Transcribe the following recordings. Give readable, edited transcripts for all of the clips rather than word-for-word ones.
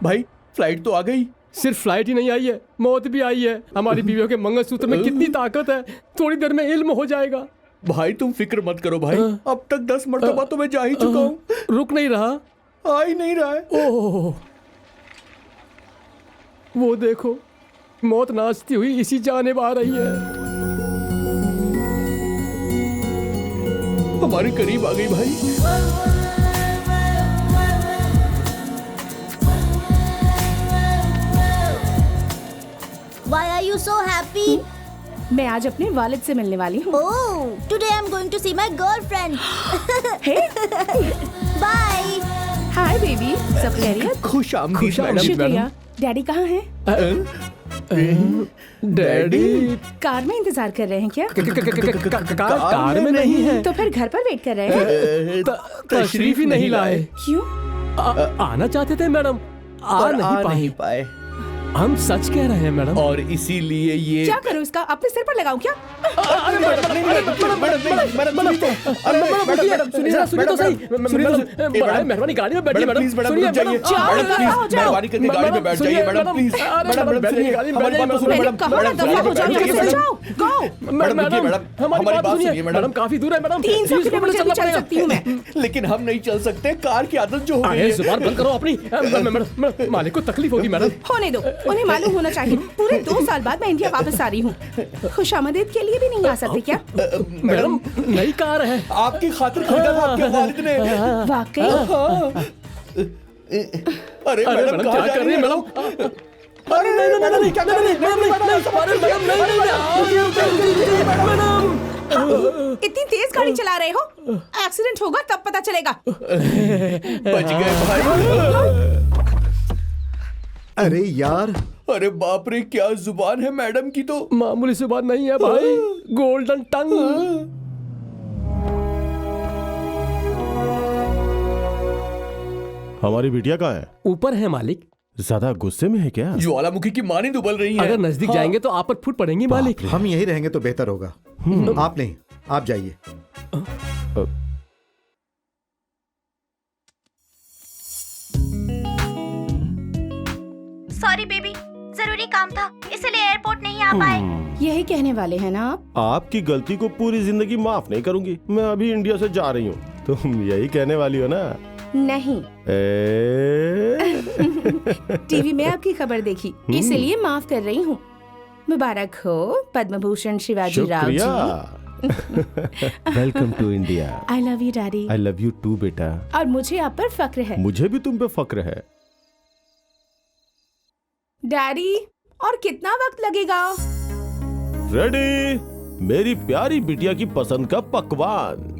भाई फ्लाइट तो आ गई। सिर्फ फ्लाइट ही नहीं आई है, मौत भी आई है। हमारी बीवियों के मंगलसूत्र में कितनी ताकत है, थोड़ी देर में इल्म हो जाएगा। भाई तुम फिक्र मत करो भाई, अब तक 10 मरतबा तो मैं जा ही चुका हूँ। रुक नहीं रहा, आ ही नहीं रहा है। ओह वो देखो, मौत नाचती हुई इसी जानिब आ रही है। हमारे करीब आ गई भाई। Why are you so happy? मैं आज अपने वालिद से मिलने वाली हूँ। Oh, today I'm going to see my girlfriend. Hey, Bye. Hi baby, सब खैरियत? खुश आमदीद मैडम। शुक्रिया। डैडी कहाँ हैं? डैडी कार में इंतजार कर रहे हैं क्या? कार में नहीं है, तो फिर घर पर वेट कर रहे हैं? तशरीफ ही नहीं लाए। क्यों? आना चाहते थे मैडम, आ नहीं पाए। हम सच कह रहे हैं मैडम। और इसीलिए ये क्या करूँ इसका? अपने सिर पर लगाऊं क्या? मेहरबानी गाड़ी में बैठिए मैडम। प्लीज मैडम रुक जाइए। मैडम प्लीज मेहरबानी करके गाड़ी में बैठ जाइए मैडम प्लीज। मैडम सुनिए, हमारी बात तो सुनिए मैडम। मैडम हमारी बात सुनिए मैडम। काफी दूर है मैडम, 300 किलोमीटर भी चल सकती हूँ मैं। लेकिन हम नहीं चल सकते, कार की आदत जो हो गई है। जुबान बंद करो अपनी। मैडम मालिक को तकलीफ होगी मैडम। होने दो, उन्हें मालूम होना चाहिए। पूरे 2 साल बाद मैं इंडिया वापस आ रही हूँ। खुशामदीद के लिए भी नहीं आ सकते क्या? मैडम नई कार है, आपकी खातिर खरीदा था आपके वालिद ने। वाकई? अरे मैडम क्या कर रही है मैडम? अरे नहीं क्या कर रही है मैडम? इतनी तेज गाड़ी चला रहे हो, एक्सीडेंट होगा तब पता चलेगा। बच गए भाई। अरे यार, अरे बाप रे, क्या जुबान है मैडम की तो। मामूली सी बात नहीं है भाई, गोल्डन टंग। हमारी बिटिया कहाँ है? ऊपर है मालिक। ज्यादा गुस्से में है क्या? ज्वालामुखी की मानी उबल रही है। अगर नजदीक जाएंगे तो आप पर फूट पड़ेंगी मालिक। हम यहीं रहेंगे तो बेहतर होगा। आप नहीं, आप जाइए। Sorry बेबी, जरूरी काम था इसलिए एयरपोर्ट नहीं आ पाए। यही कहने वाले हैं ना आप? आपकी गलती को पूरी जिंदगी माफ नहीं करूंगी। मैं अभी इंडिया से जा रही हूँ, तुम यही कहने वाली हो ना? नहीं। टीवी में आपकी खबर देखी, इसलिए माफ कर रही हूँ। मुबारक हो Padma Bhushan Shivaji Rao ji. Welcome to India. I love you daddy. I love you too बेटा। और मुझे आप पर फक्र है। मुझे भी तुम पे फक्र है। डैडी, और कितना वक्त लगेगा? रेडी, मेरी प्यारी बिटिया की पसंद का पकवान।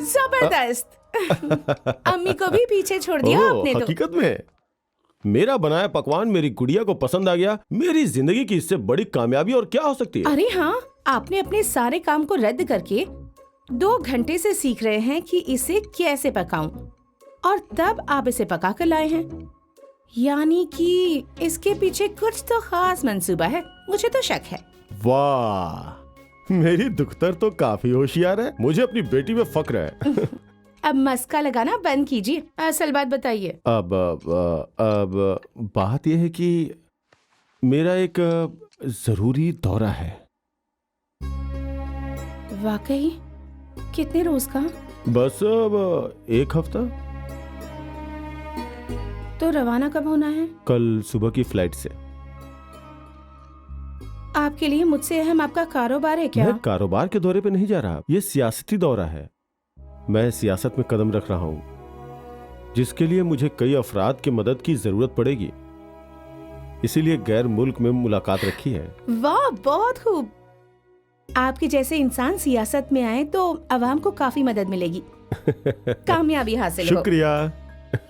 जबरदस्त। अम्मी को भी पीछे छोड़ दिया आपने तो। हकीकत में मेरा बनाया पकवान मेरी गुड़िया को पसंद आ गया। मेरी जिंदगी की इससे बड़ी कामयाबी और क्या हो सकती है? अरे हाँ, आपने अपने सारे काम को रद्द करके 2 घंटे से सीख रहे हैं कि इसे कैसे पकाऊं, और तब आप इसे पका कर लाए हैं। यानी कि इसके पीछे कुछ तो खास मंसूबा है, मुझे तो शक है। वाह, मेरी दुख्तर तो काफी होशियार है। मुझे अपनी बेटी पे फक्र है। अब मस्का लगाना बंद कीजिए, असल बात बताइए। अब बात यह है कि मेरा एक जरूरी दौरा है। वाकई? कितने रोज का? बस अब 1 हफ्ता। तो रवाना कब होना है? कल सुबह की फ्लाइट से। आपके लिए मुझसे अहम आपका कारोबार है क्या? मैं कारोबार के दौरे पे नहीं जा रहा, ये सियासती दौरा है। मैं सियासत में कदम रख रहा हूँ, जिसके लिए मुझे कई अफराद की मदद की जरूरत पड़ेगी। इसीलिए गैर मुल्क में मुलाकात रखी है। वाह, बहुत खूब। आपके जैसे इंसान सियासत में आए तो अवाम को काफी मदद मिलेगी, कामयाबी हासिल हो। शुक्रिया।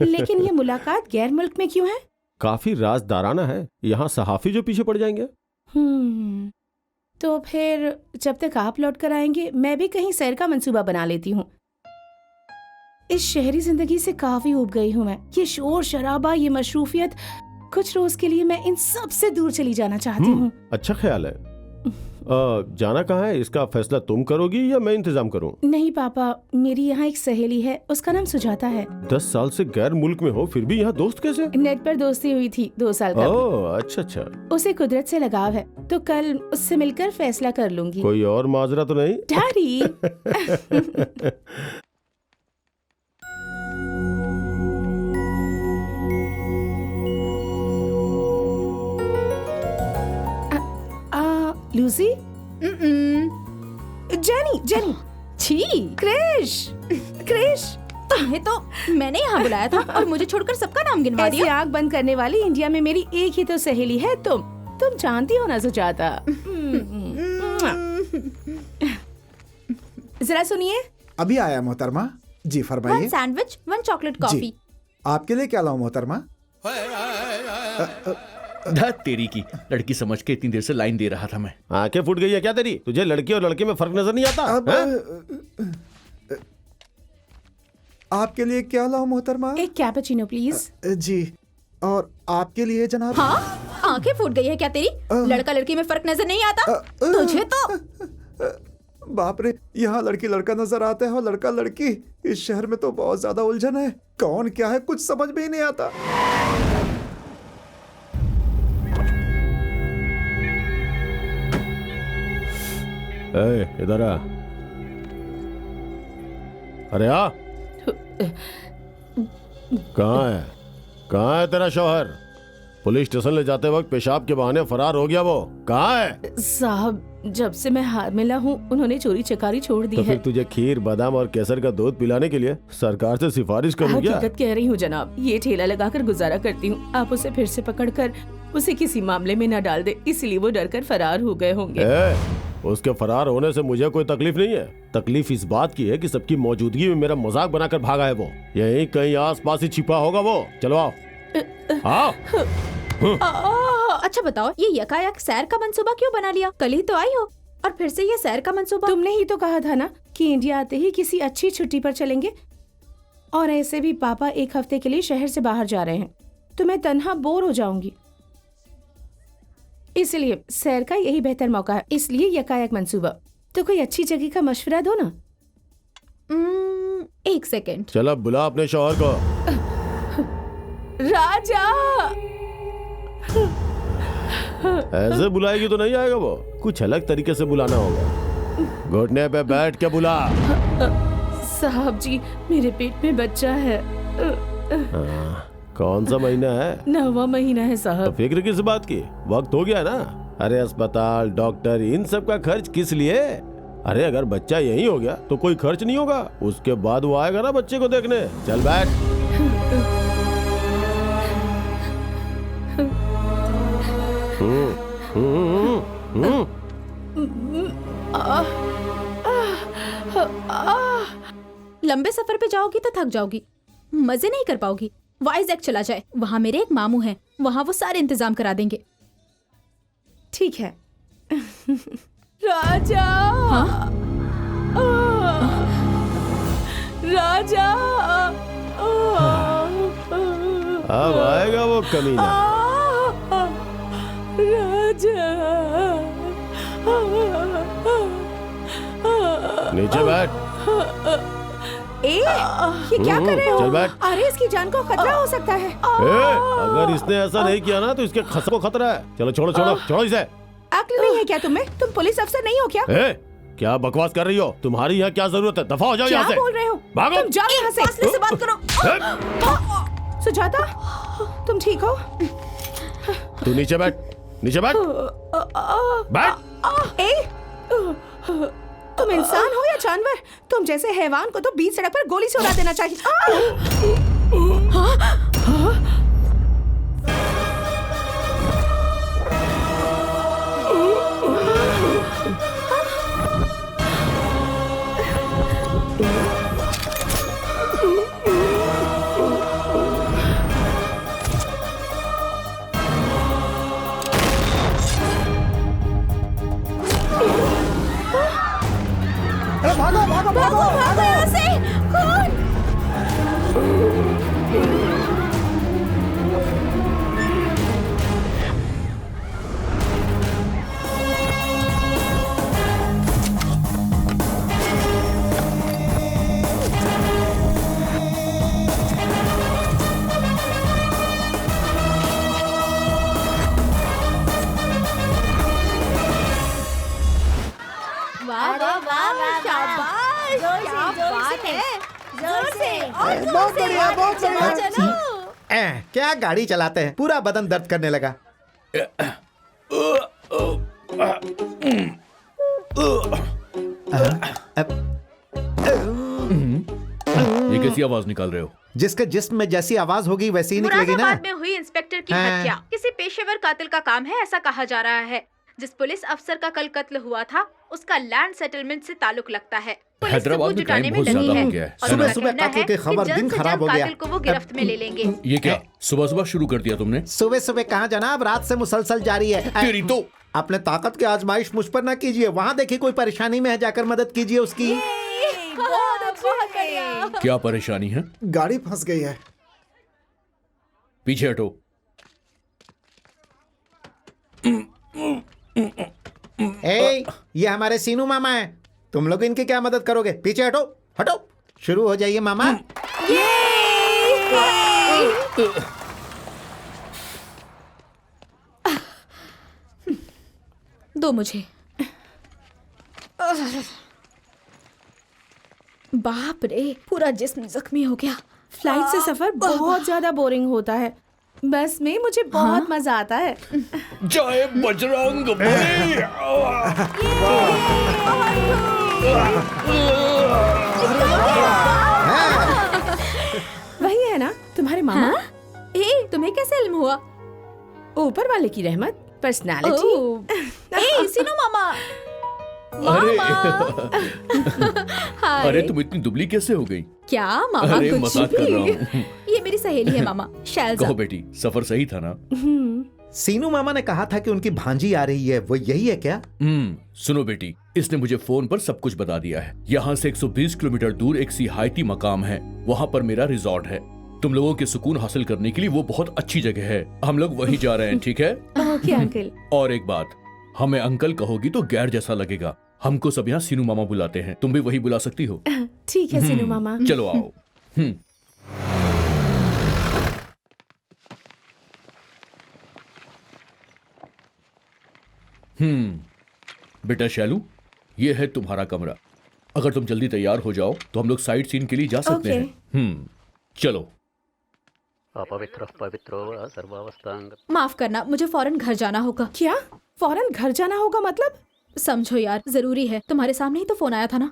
लेकिन ये मुलाकात गैर मुल्क में क्यों है? काफी राजदाराना है। यहाँ सहाफी जो पीछे पड़ जाएंगे। तो फिर जब तक आप लौट कर आएंगे मैं भी कहीं सैर का मंसूबा बना लेती हूँ। इस शहरी जिंदगी से काफी ऊब गई हूँ मैं। ये शोर शराबा, ये मशरूफियत, कुछ रोज के लिए मैं इन सब से दूर चली जाना चाहती हूँ। अच्छा ख्याल है। जाना कहाँ है इसका फैसला तुम करोगी या मैं इंतजाम करूं? नहीं पापा, मेरी यहाँ एक सहेली है, उसका नाम सुजाता है। 10 साल से गैर मुल्क में हो फिर भी यहाँ दोस्त कैसे? नेट पर दोस्ती हुई थी 2 साल का। ओह अच्छा अच्छा। उसे कुदरत से लगाव है, तो कल उससे मिलकर फैसला कर लूंगी। कोई और माजरा तो नहीं? डैडी लूसी, जेनी, जेनी, छी, क्रिश, क्रिश। तुम्हें तो मैंने यहाँ बुलाया था और मुझे छोड़कर सबका नाम गिनवा ऐसी दिया। आँख बंद करने वाली इंडिया में मेरी एक ही तो सहेली है, तुम जानती हो ना सुजाता। जरा सुनिए। अभी आया मोहतरमा। जी 1 फरमाइए। Sandwich 1 chocolate coffee. जी आपके लिए क्या लाऊं मोहतरमा? धत तेरी की लड़की समझ के इतनी देर से लाइन दे रहा था मैं। आंखें फूट गई है क्या तेरी? तुझे लड़की और लड़के में फर्क नजर नहीं आता? अब हैं? आपके लिए क्या लाऊं मोहतरमा? एक कैपेचिनो प्लीज। जी और आपके लिए जनाब? हाँ, आंखें फूट गई है क्या तेरी? लड़का लड़की में फर्क नजर नहीं आता तुझे तो? बाप रे, यहाँ लड़की लड़का नजर आता है और लड़का लड़की। इस शहर में तो बहुत ज्यादा उलझन है, कौन क्या है कुछ समझ में ही नहीं आता। इधर आ। अरे आ। कहाँ है तेरा शौहर? पुलिस स्टेशन ले जाते वक्त पेशाब के बहाने फरार हो गया, वो कहाँ है? साहब, जब से मैं हामिला हूँ उन्होंने चोरी चकारी छोड़ दी तो है। फिर तुझे खीर बादाम और केसर का दूध पिलाने के लिए सरकार से सिफारिश करूँ क्या? हकीकत कह रही हूँ जनाब, ये ठेला लगाकर गुजारा करती हूँ। आप उसे फिर से पकड़कर उसे किसी मामले में न डाल दे, इसलिए वो डरकर फरार हो गए होंगे। उसके फरार होने से मुझे कोई तकलीफ नहीं है। तकलीफ इस बात की है कि सबकी मौजूदगी में मेरा मजाक बनाकर भागा है वो। यहीं कहीं आसपास ही छिपा होगा वो। चलो आओ। आओ। अच्छा बताओ, ये यकायक सैर का मंसूबा क्यों बना लिया? कल ही तो आई हो और फिर से ये सैर का मंसूबा। तुमने ही तो कहा था ना कि इंडिया आते ही किसी अच्छी छुट्टी पर चलेंगे, और ऐसे भी पापा 1 हफ्ते के लिए शहर से बाहर जा रहे हैं, तो मैं तन्हा बोर हो जाऊंगी। इसलिए सैर का यही बेहतर मौका है, इसलिए यकायक मंसूबा। तो कोई अच्छी जगह का मशवरा दो ना। 1 सेकेंड। चल अब बुला अपने शौहर को। राजा। ऐसे बुलाएगी तो नहीं आएगा वो, कुछ अलग तरीके से बुलाना होगा। घुटने पे बैठ के बुला। साहब जी, मेरे पेट में बच्चा है। कौन सा महीना है? 9वां महीना है तो साहब। फिक्र किस बात की, वक्त हो गया ना। अरे अस्पताल, डॉक्टर, इन सब का खर्च किस लिए? अरे अगर बच्चा यही हो गया तो कोई खर्च नहीं होगा, उसके बाद वो आएगा ना बच्चे को देखने। चल बैठ। लंबे सफर पे जाओगी तो थक जाओगी, मजे नहीं कर पाओगी। वाइजैक चला जाए, वहाँ मेरे एक मामू हैं, वहाँ वो सारे इंतजाम करा देंगे। ठीक है। राजा। राजा। अब आएगा वो कमीना। राजा। नीचे बैठ। ये क्या कर रहे हो? चल बैठ। अरे इसकी जान को खतरा हो सकता है। अगर इसने ऐसा नहीं किया ना तो इसके खस को खतरा है। चलो छोड़ो छोड़ो छोड़ो इसे। अक्ल नहीं है क्या तुम्हें? तुम पुलिस अफसर नहीं हो क्या? क्या बकवास कर रही हो? तुम्हारी यहाँ क्या जरूरत है? दफा हो जाओ यहाँ से। क्या बोल रहे हो? भागो। तुम जाओ यहाँ से। फासले से बात करो। सुजाता, तुम ठीक हो? तू नीचे बैठ, नीचे बैठ, बैठ। तुम इंसान हो या जानवर? तुम जैसे हैवान को तो बीच सड़क पर गोली से उड़ा देना चाहिए। भागो भागो भागो भागो यहाँ से। कौन? बहुत बढ़िया, बहुत बढ़िया। क्या गाड़ी चलाते हैं, पूरा बदन दर्द करने लगा। ये कैसी आवाज निकाल रहे हो? जिसके जिस्म में जैसी आवाज होगी वैसी ही निकलेगी ना। मुरादाबाद में हुई इंस्पेक्टर की हाँ। हत्या किसी पेशेवर कातिल का काम है, ऐसा कहा जा रहा है। जिस पुलिस अफसर का कल कत्ल हुआ था, उसका लैंड सेटलमेंट से ताल्लुक लगता है। पुलिस हैदराबाद सबूत में जुटाने क्राइम में बहुत लगी ज्यादा है हो गया है। और सुबह उनका सुबह कहना कातिल है की कि खबर, जल्द दिन से खराब जल्द हो गया। कातिल को वो गिरफ्त में ले लेंगे। ये क्या सुबह सुबह शुरू कर दिया तुमने? सुबह सुबह कहाँ जनाब, रात से मुसलसल जारी है। तेरी तो अपने ताकत की आजमाइश मुझ पर ना कीजिए। वहाँ देखिए कोई परेशानी में है, जाकर मदद कीजिए उसकी। क्या परेशानी है? गाड़ी फंस गई है। पीछे हटो। ये हमारे सीनू मामा हैं। तुम लोग इनकी क्या मदद करोगे? पीछे हटो, हटो। शुरू हो जाइए मामा। दो मुझे। बाप रे, पूरा जिस्म जख्मी हो गया। फ्लाइट से सफर बहुत ज्यादा बोरिंग होता है। बस में मुझे बहुत मजा आता है। जय बजरंग बली। वही है ना तुम्हारे मामा? ए, तुम्हें कैसे इल्म हुआ? ऊपर वाले की रहमत, पर्सनालिटी। ए, सीनू मामा। अरे हाय। अरे तुम इतनी दुबली कैसे हो गई? क्या मामा? अरे कुछ मजाक कर रहा भी। हूँ। ये मेरी सहेली है मामा, शैलजा। कहो बेटी, सफर सही था ना? सीनू मामा ने कहा था कि उनकी भांजी आ रही है, वो यही है क्या? सुनो बेटी, इसने मुझे फोन पर सब कुछ बता दिया है। यहाँ से 120 किलोमीटर दूर एक सिहायती मकाम है, वहाँ पर मेरा रिजॉर्ट है। तुम लोगों के सुकून हासिल करने के लिए वो बहुत अच्छी जगह है। हम लोग वहीं जा रहे हैं, ठीक है? Okay uncle. और एक बात, हमें अंकल कहोगी तो गैर जैसा लगेगा। हमको सब यहाँ सीनू मामा बुलाते हैं, तुम भी वही बुला सकती हो। ठीक है सीनू मामा। चलो आओ। बेटा शैलू, ये है तुम्हारा कमरा। अगर तुम जल्दी तैयार हो जाओ तो हम लोग साइट सीन के लिए जा सकते हैं। चलो। अपवित्र पवित्रो वा सर्वावस्थांग। माफ करना, मुझे फौरन घर जाना होगा। क्या फौरन घर जाना होगा? मतलब समझो यार, जरूरी है। तुम्हारे सामने ही तो फोन आया था ना।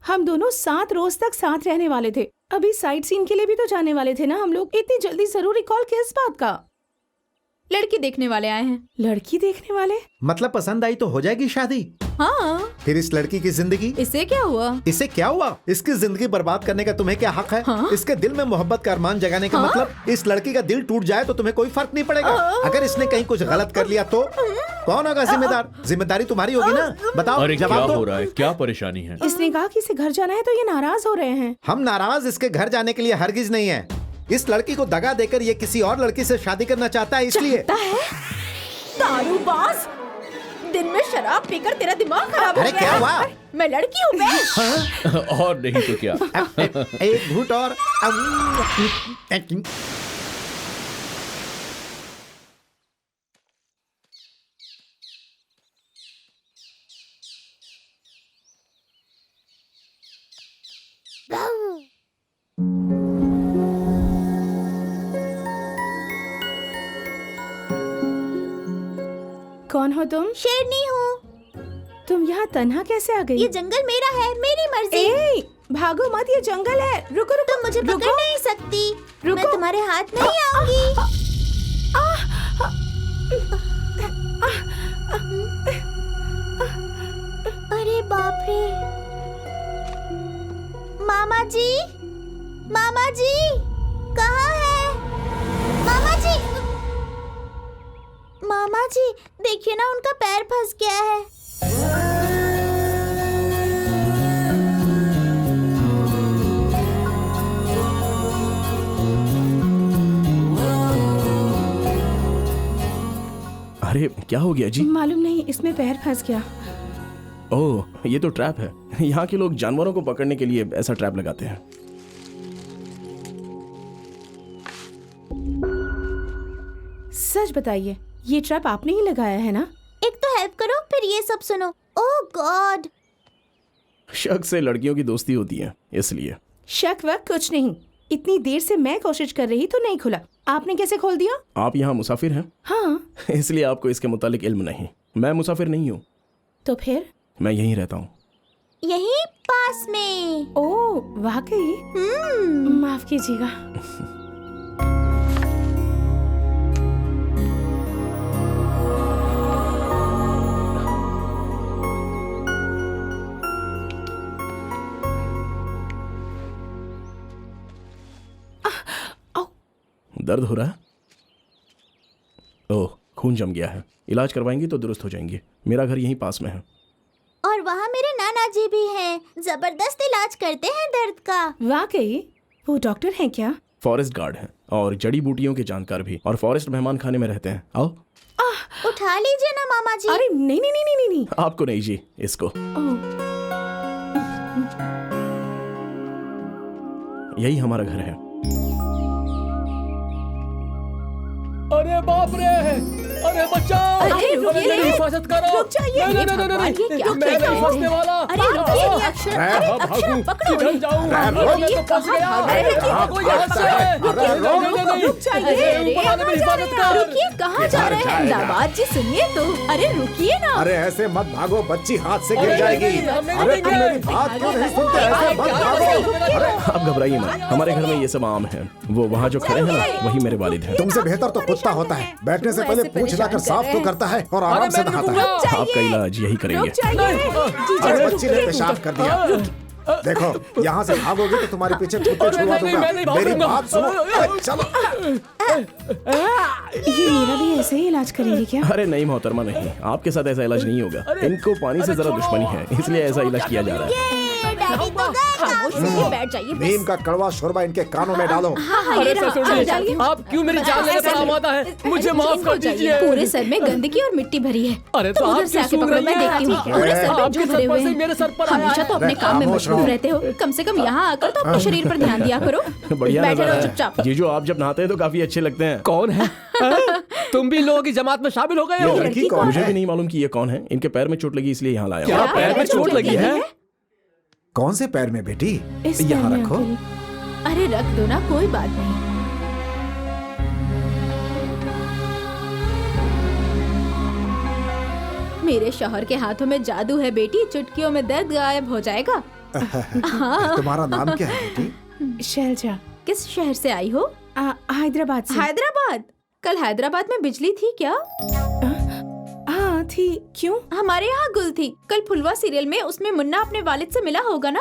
हम दोनों 7 रोज तक साथ रहने वाले थे। अभी साइट सीन के लिए भी तो जाने वाले थे ना हम लोग। इतनी जल्दी जरूरी कॉल किस बात का? लड़की देखने वाले आए हैं। लड़की देखने वाले? मतलब पसंद आई तो हो जाएगी शादी? हाँ। फिर इस लड़की की जिंदगी? इससे क्या हुआ? इससे क्या हुआ? इसकी जिंदगी बर्बाद करने का तुम्हें क्या हक है? हाँ? इसके दिल में मोहब्बत का अरमान जगाने का मतलब? इस लड़की का दिल टूट जाए तो तुम्हें कोई फर्क नहीं पड़ेगा। अगर इसने कहीं कुछ गलत कर लिया तो कौन होगा जिम्मेदार? जिम्मेदारी तुम्हारी होगी ना। बताओ, अरे क्या जवाब हो दो। रहा है? क्या परेशानी है? इसने कहा कि इसे घर जाना है तो ये नाराज हो रहे हैं। हम नाराज इसके घर जाने के लिए हरगिज नहीं है। इस लड़की को दगा देकर ये किसी और लड़की से शादी करना चाहता है, इसलिए। दारूबाज, दिन में शराब पीकर तेरा दिमाग खराब हो अरे गया क्या है? हुआ? मैं लड़की हूँ बे। और नहीं तो क्या। एक घूंट और। कौन हो तुम? शेरनी हूँ। तुम यहाँ तन्हा कैसे आ गई? ये जंगल मेरा है, मेरी मर्जी। ए, भागो मत, ये जंगल है। रुको रुको। तुम मुझे पकड़ नहीं सकती। मैं रुको। तुम्हारे हाथ नहीं आऊंगी। अरे बाप रे। मामा जी, मामा जी, कहाँ है? मामा जी, मामा जी, देखिए ना, उनका पैर फंस गया है। अरे क्या हो गया जी? मालूम नहीं, इसमें पैर फंस गया। ओह, ये तो ट्रैप है। यहाँ के लोग जानवरों को पकड़ने के लिए ऐसा ट्रैप लगाते हैं। सच बताइए, ये ट्रैप आपने ही लगाया है ना? एक तो हेल्प करो, फिर ये सब सुनो। ओह गॉड, शक से लड़कियों की दोस्ती होती है, इसलिए। शक वक कुछ नहीं। इतनी देर से मैं कोशिश कर रही तो नहीं खुला, आपने कैसे खोल दिया? आप यहाँ मुसाफिर हैं? हाँ। इसलिए आपको इसके मुतालिक इल्म नहीं। मैं मुसाफिर नहीं हूँ। तो फिर? मैं यहीं रहता हूँ। यहीं पास में। ओह वाकई? माफ कीजिएगा। दर्द हो रहा है? ओह, खून जम गया है। इलाज करवाएंगी तो दुरुस्त हो जाएंगी। मेरा घर यहीं पास में है। और वहाँ मेरे नाना जी भी हैं, जबरदस्त इलाज करते हैं दर्द का। वाकई? वो डॉक्टर हैं क्या? फॉरेस्ट गार्ड हैं और जड़ी बूटियों के जानकार भी, और फॉरेस्ट मेहमान खाने में रहते हैं। आओ। उठा लीजिए ना मामा जी। अरे नहीं नहीं नहीं नहीं नहीं। आपको नहीं जी, इसको। यही हमारा घर है। अरे बाप रे, अरे बचाओ, अरे रुकिए, मेरी हिफाजत करो। रुक जाइए। नहीं, नहीं, नहीं, नहीं, ये क्या मैं नहीं फंसने वाला। अरे रुकिए, ये अक्षर, अरे अक्षर पकड़ो किधर इन्हें। जाऊं? अरे मैं ये तो फंस कहाँ गया। भाग रहे हैं? भागो यहाँ से। रुक जाइए। अरे ऊपर वाले मेरी हिफाजत कर। रुकिए, कहाँ जा रहे हैं? दामाद जी सुनिए तो। अरे रुकिए ना। अरे ऐसे मत भागो, बच्ची हाथ से गिर अरे जाएगी। नहीं, हम नहीं अरे तुम देंगे। मेरी बात क्यों नहीं सुनते? ऐसे मत भागो। आप घबराइए मत, हमारे घर में ये सब आम है। वो वहाँ जो खड़े हैं ना, वही मेरे वालिद हैं। तुमसे बेहतर तो कुत्ता होता है, बैठने से पहले पूछ हिलाकर साफ तो करता है और आराम से नहाता है। आपका इलाज यही करेंगे। अरे बच्ची ने पेशाब कर दिया। देखो, यहाँ से भागोगे तो तुम्हारे पीछे कुत्ते छुड़वा दूंगा। मेरी बात सुनो। अरे चलो। ये मेरा भी ऐसे ही इलाज करेंगे क्या? अरे नहीं मोहतरमा, नहीं, आपके साथ ऐसा इलाज नहीं होगा। इनको पानी से जरा दुश्मनी है, इसलिए ऐसा इलाज किया जा रहा है। खामोश होकर बैठ जाइए बस। नीम का कड़वा शोरबा इनके कानों में डालो। हाँ, ये रहा। चल जाइए। आप क्यों मेरी जान लेने पर आमादा है? मुझे माफ कर दीजिए। पूरे सर में गंदगी और मिट्टी भरी है। अरे तो उधर आप से आके पकड़ो, मैं देखती हूँ। पूरे सर में आपके जो सर भरे पर हुए से हैं। मेरे सर पर हमेशा तो अपने काम में खामोश मशगूल रहो। रहते हो, कम से कम यहाँ आकर तो अपने शरीर पर ध्यान दिया करो। बढ़िया बैठे नजर रहो है। चुपचाप। जीजू, आप जब नहाते हैं तो काफी अच्छे लगते हैं। कौन है? तुम भी लोगों की जमात में शामिल हो गए हो? ये लड़की कौन मुझे है? भी नहीं मालूम कि ये कौन है। इनके पैर में चोट लगी इसलिए यहाँ लाया क्या हूँ। पैर में चोट लगी है? कौन से पैर में बेटी? इस यहाँ पैर में रखो। अंकल। अरे रख दो ना, कोई बात नहीं। मेरे शौहर के हाथों में जादू है बेटी, चुटकियों में दर्द गायब हो जाएगा। तुम्हारा नाम क्या है बेटी? शैलजा। किस शहर से आई हो? हैदराबाद से। हैदराबाद। कल हैदराबाद में बिजली थी क्या? हाँ थी। क्यों? हमारे यहाँ गुल थी। कल फुलवा सीरियल में उसमें मुन्ना अपने वालिद से मिला होगा ना?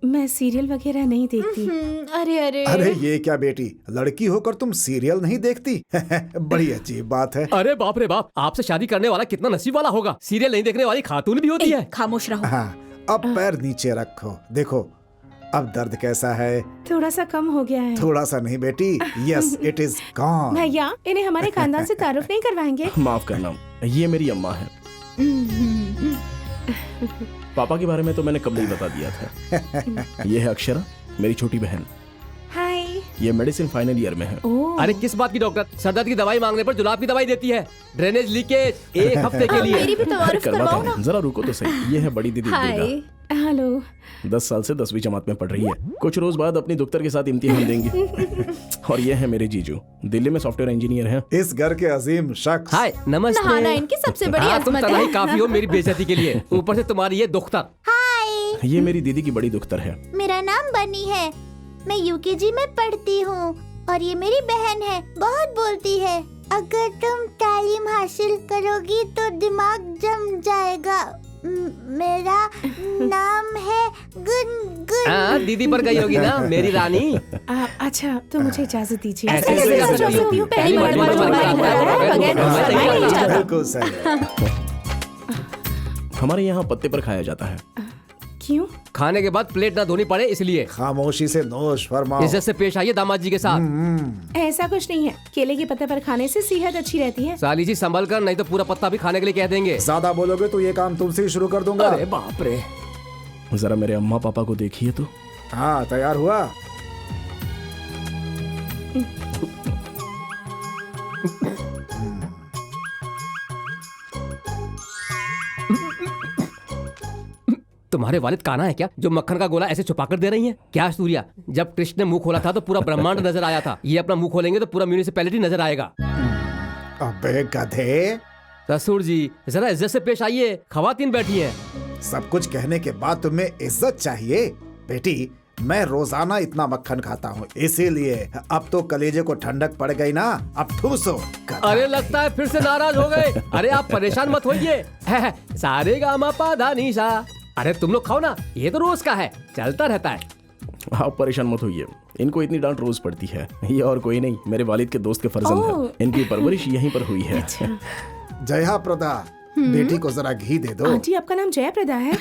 मैं सीरियल वगैरह नहीं देखती। अरे अरे अरे ये क्या बेटी, लड़की होकर तुम सीरियल नहीं देखती? बड़ी अजीब बात है। अरे बाप रे बाप, आपसे शादी करने वाला कितना नसीब वाला होगा। सीरियल नहीं देखने वाली खातून भी होती है। खामोश रहो। हाँ, अब पैर नीचे रखो। देखो अब दर्द कैसा है? थोड़ा सा कम हो गया है। थोड़ा सा नहीं बेटी, यस इट इज गॉन। भैया, इन्हें हमारे खानदान से तारुफ नहीं करवाएंगे? माफ करना, ये मेरी अम्मा है। पापा के बारे में तो मैंने कब नहीं बता दिया था। ये है अक्षरा, मेरी छोटी बहन। हाय। ये मेडिसिन फाइनल ईयर में है। अरे किस बात की डॉक्टर? सरदर्द की दवाई मांगने पर जुलाब की दवाई देती है। ड्रेनेज लीकेज 1 हफ्ते के लिए। मेरी भी तारीफ करवाओ करवाते ना। हैं, जरा रुको तो सही। ये है बड़ी दीदी हाय। दुर्गा। हेलो। 10 साल से 10वीं जमात में पढ़ रही है। कुछ रोज बाद अपनी दफ्तर के साथ इम्तिहान देंगी। और ये है मेरे जीजू, दिल्ली में सॉफ्टवेयर इंजीनियर हैं। इस घर के अजीम शख्स। हाय, नमस्ते। नहाना इनकी सबसे बड़ी तुम अजमत तनाई है। काफी हो मेरी बेइज्जती के लिए। ऊपर से तुम्हारी ये दुख्तर। हाय, ये मेरी दीदी की बड़ी दुख्तर है। मेरा नाम बनी है, मैं यूकेजी में पढ़ती हूँ और ये मेरी बहन है, बहुत बोलती है। अगर तुम तालीम हासिल करोगी तो दिमाग जम जाएगा। मेरा नाम है गुनगुन। दीदी पर गई होगी ना मेरी रानी। अच्छा तो मुझे इजाजत दीजिए। ऐसे कैसे जा सकती हो? पहली मर्तबा बिल्कुल सही। हमारे यहाँ पत्ते पर खाया जाता है। क्यों? खाने के बाद प्लेट ना धोनी पड़े इसलिए। खामोशी से नोश फरमाओ। इज्जत से पेश आइए दामाद जी के साथ। ऐसा कुछ नहीं है, केले के पत्ते पर खाने से सेहत अच्छी रहती है। साली जी संभल कर, नहीं तो पूरा पत्ता भी खाने के लिए कह देंगे। ज्यादा बोलोगे तो ये काम तुमसे ही शुरू कर दूंगा। अरे बाप रे। जरा मेरे अम्मा पापा को देखिए तो। हाँ, तैयार हुआ? तुम्हारे वालिद काना है क्या जो मक्खन का गोला ऐसे छुपा कर दे रही हैं? क्या सूर्या, जब कृष्ण ने मुंह खोला था तो पूरा ब्रह्मांड नजर आया था, ये अपना मुंह खोलेंगे तो पूरा म्यूनिसिपैलिटी नजर आएगा। अबे गधे, ससुर जी जरा इज्जत से पेश आइए, खवातीन बैठी हैं। सब कुछ कहने के बाद तुम्हें इज्जत चाहिए? बेटी, मैं रोजाना इतना मक्खन खाता हूँ, इसीलिए अब तो कलेजे को ठंडक पड़ गई ना, अब ठूसो। अरे लगता है फिर से नाराज हो गए। अरे आप परेशान मत होइए। सारे गामा पा धा नी सा। अरे तुम लोग खाओ ना, ये तो रोज का है, चलता रहता है। आप परेशान मत होइए, इनको इतनी डांट रोज पड़ती है। ये और कोई नहीं, मेरे वालिद के दोस्त के फर्जंद है, इनकी परवरिश यहीं पर हुई है। जया प्रदा, बेटी को जरा घी दे दो। आंटी आपका नाम जयाप्रदा है?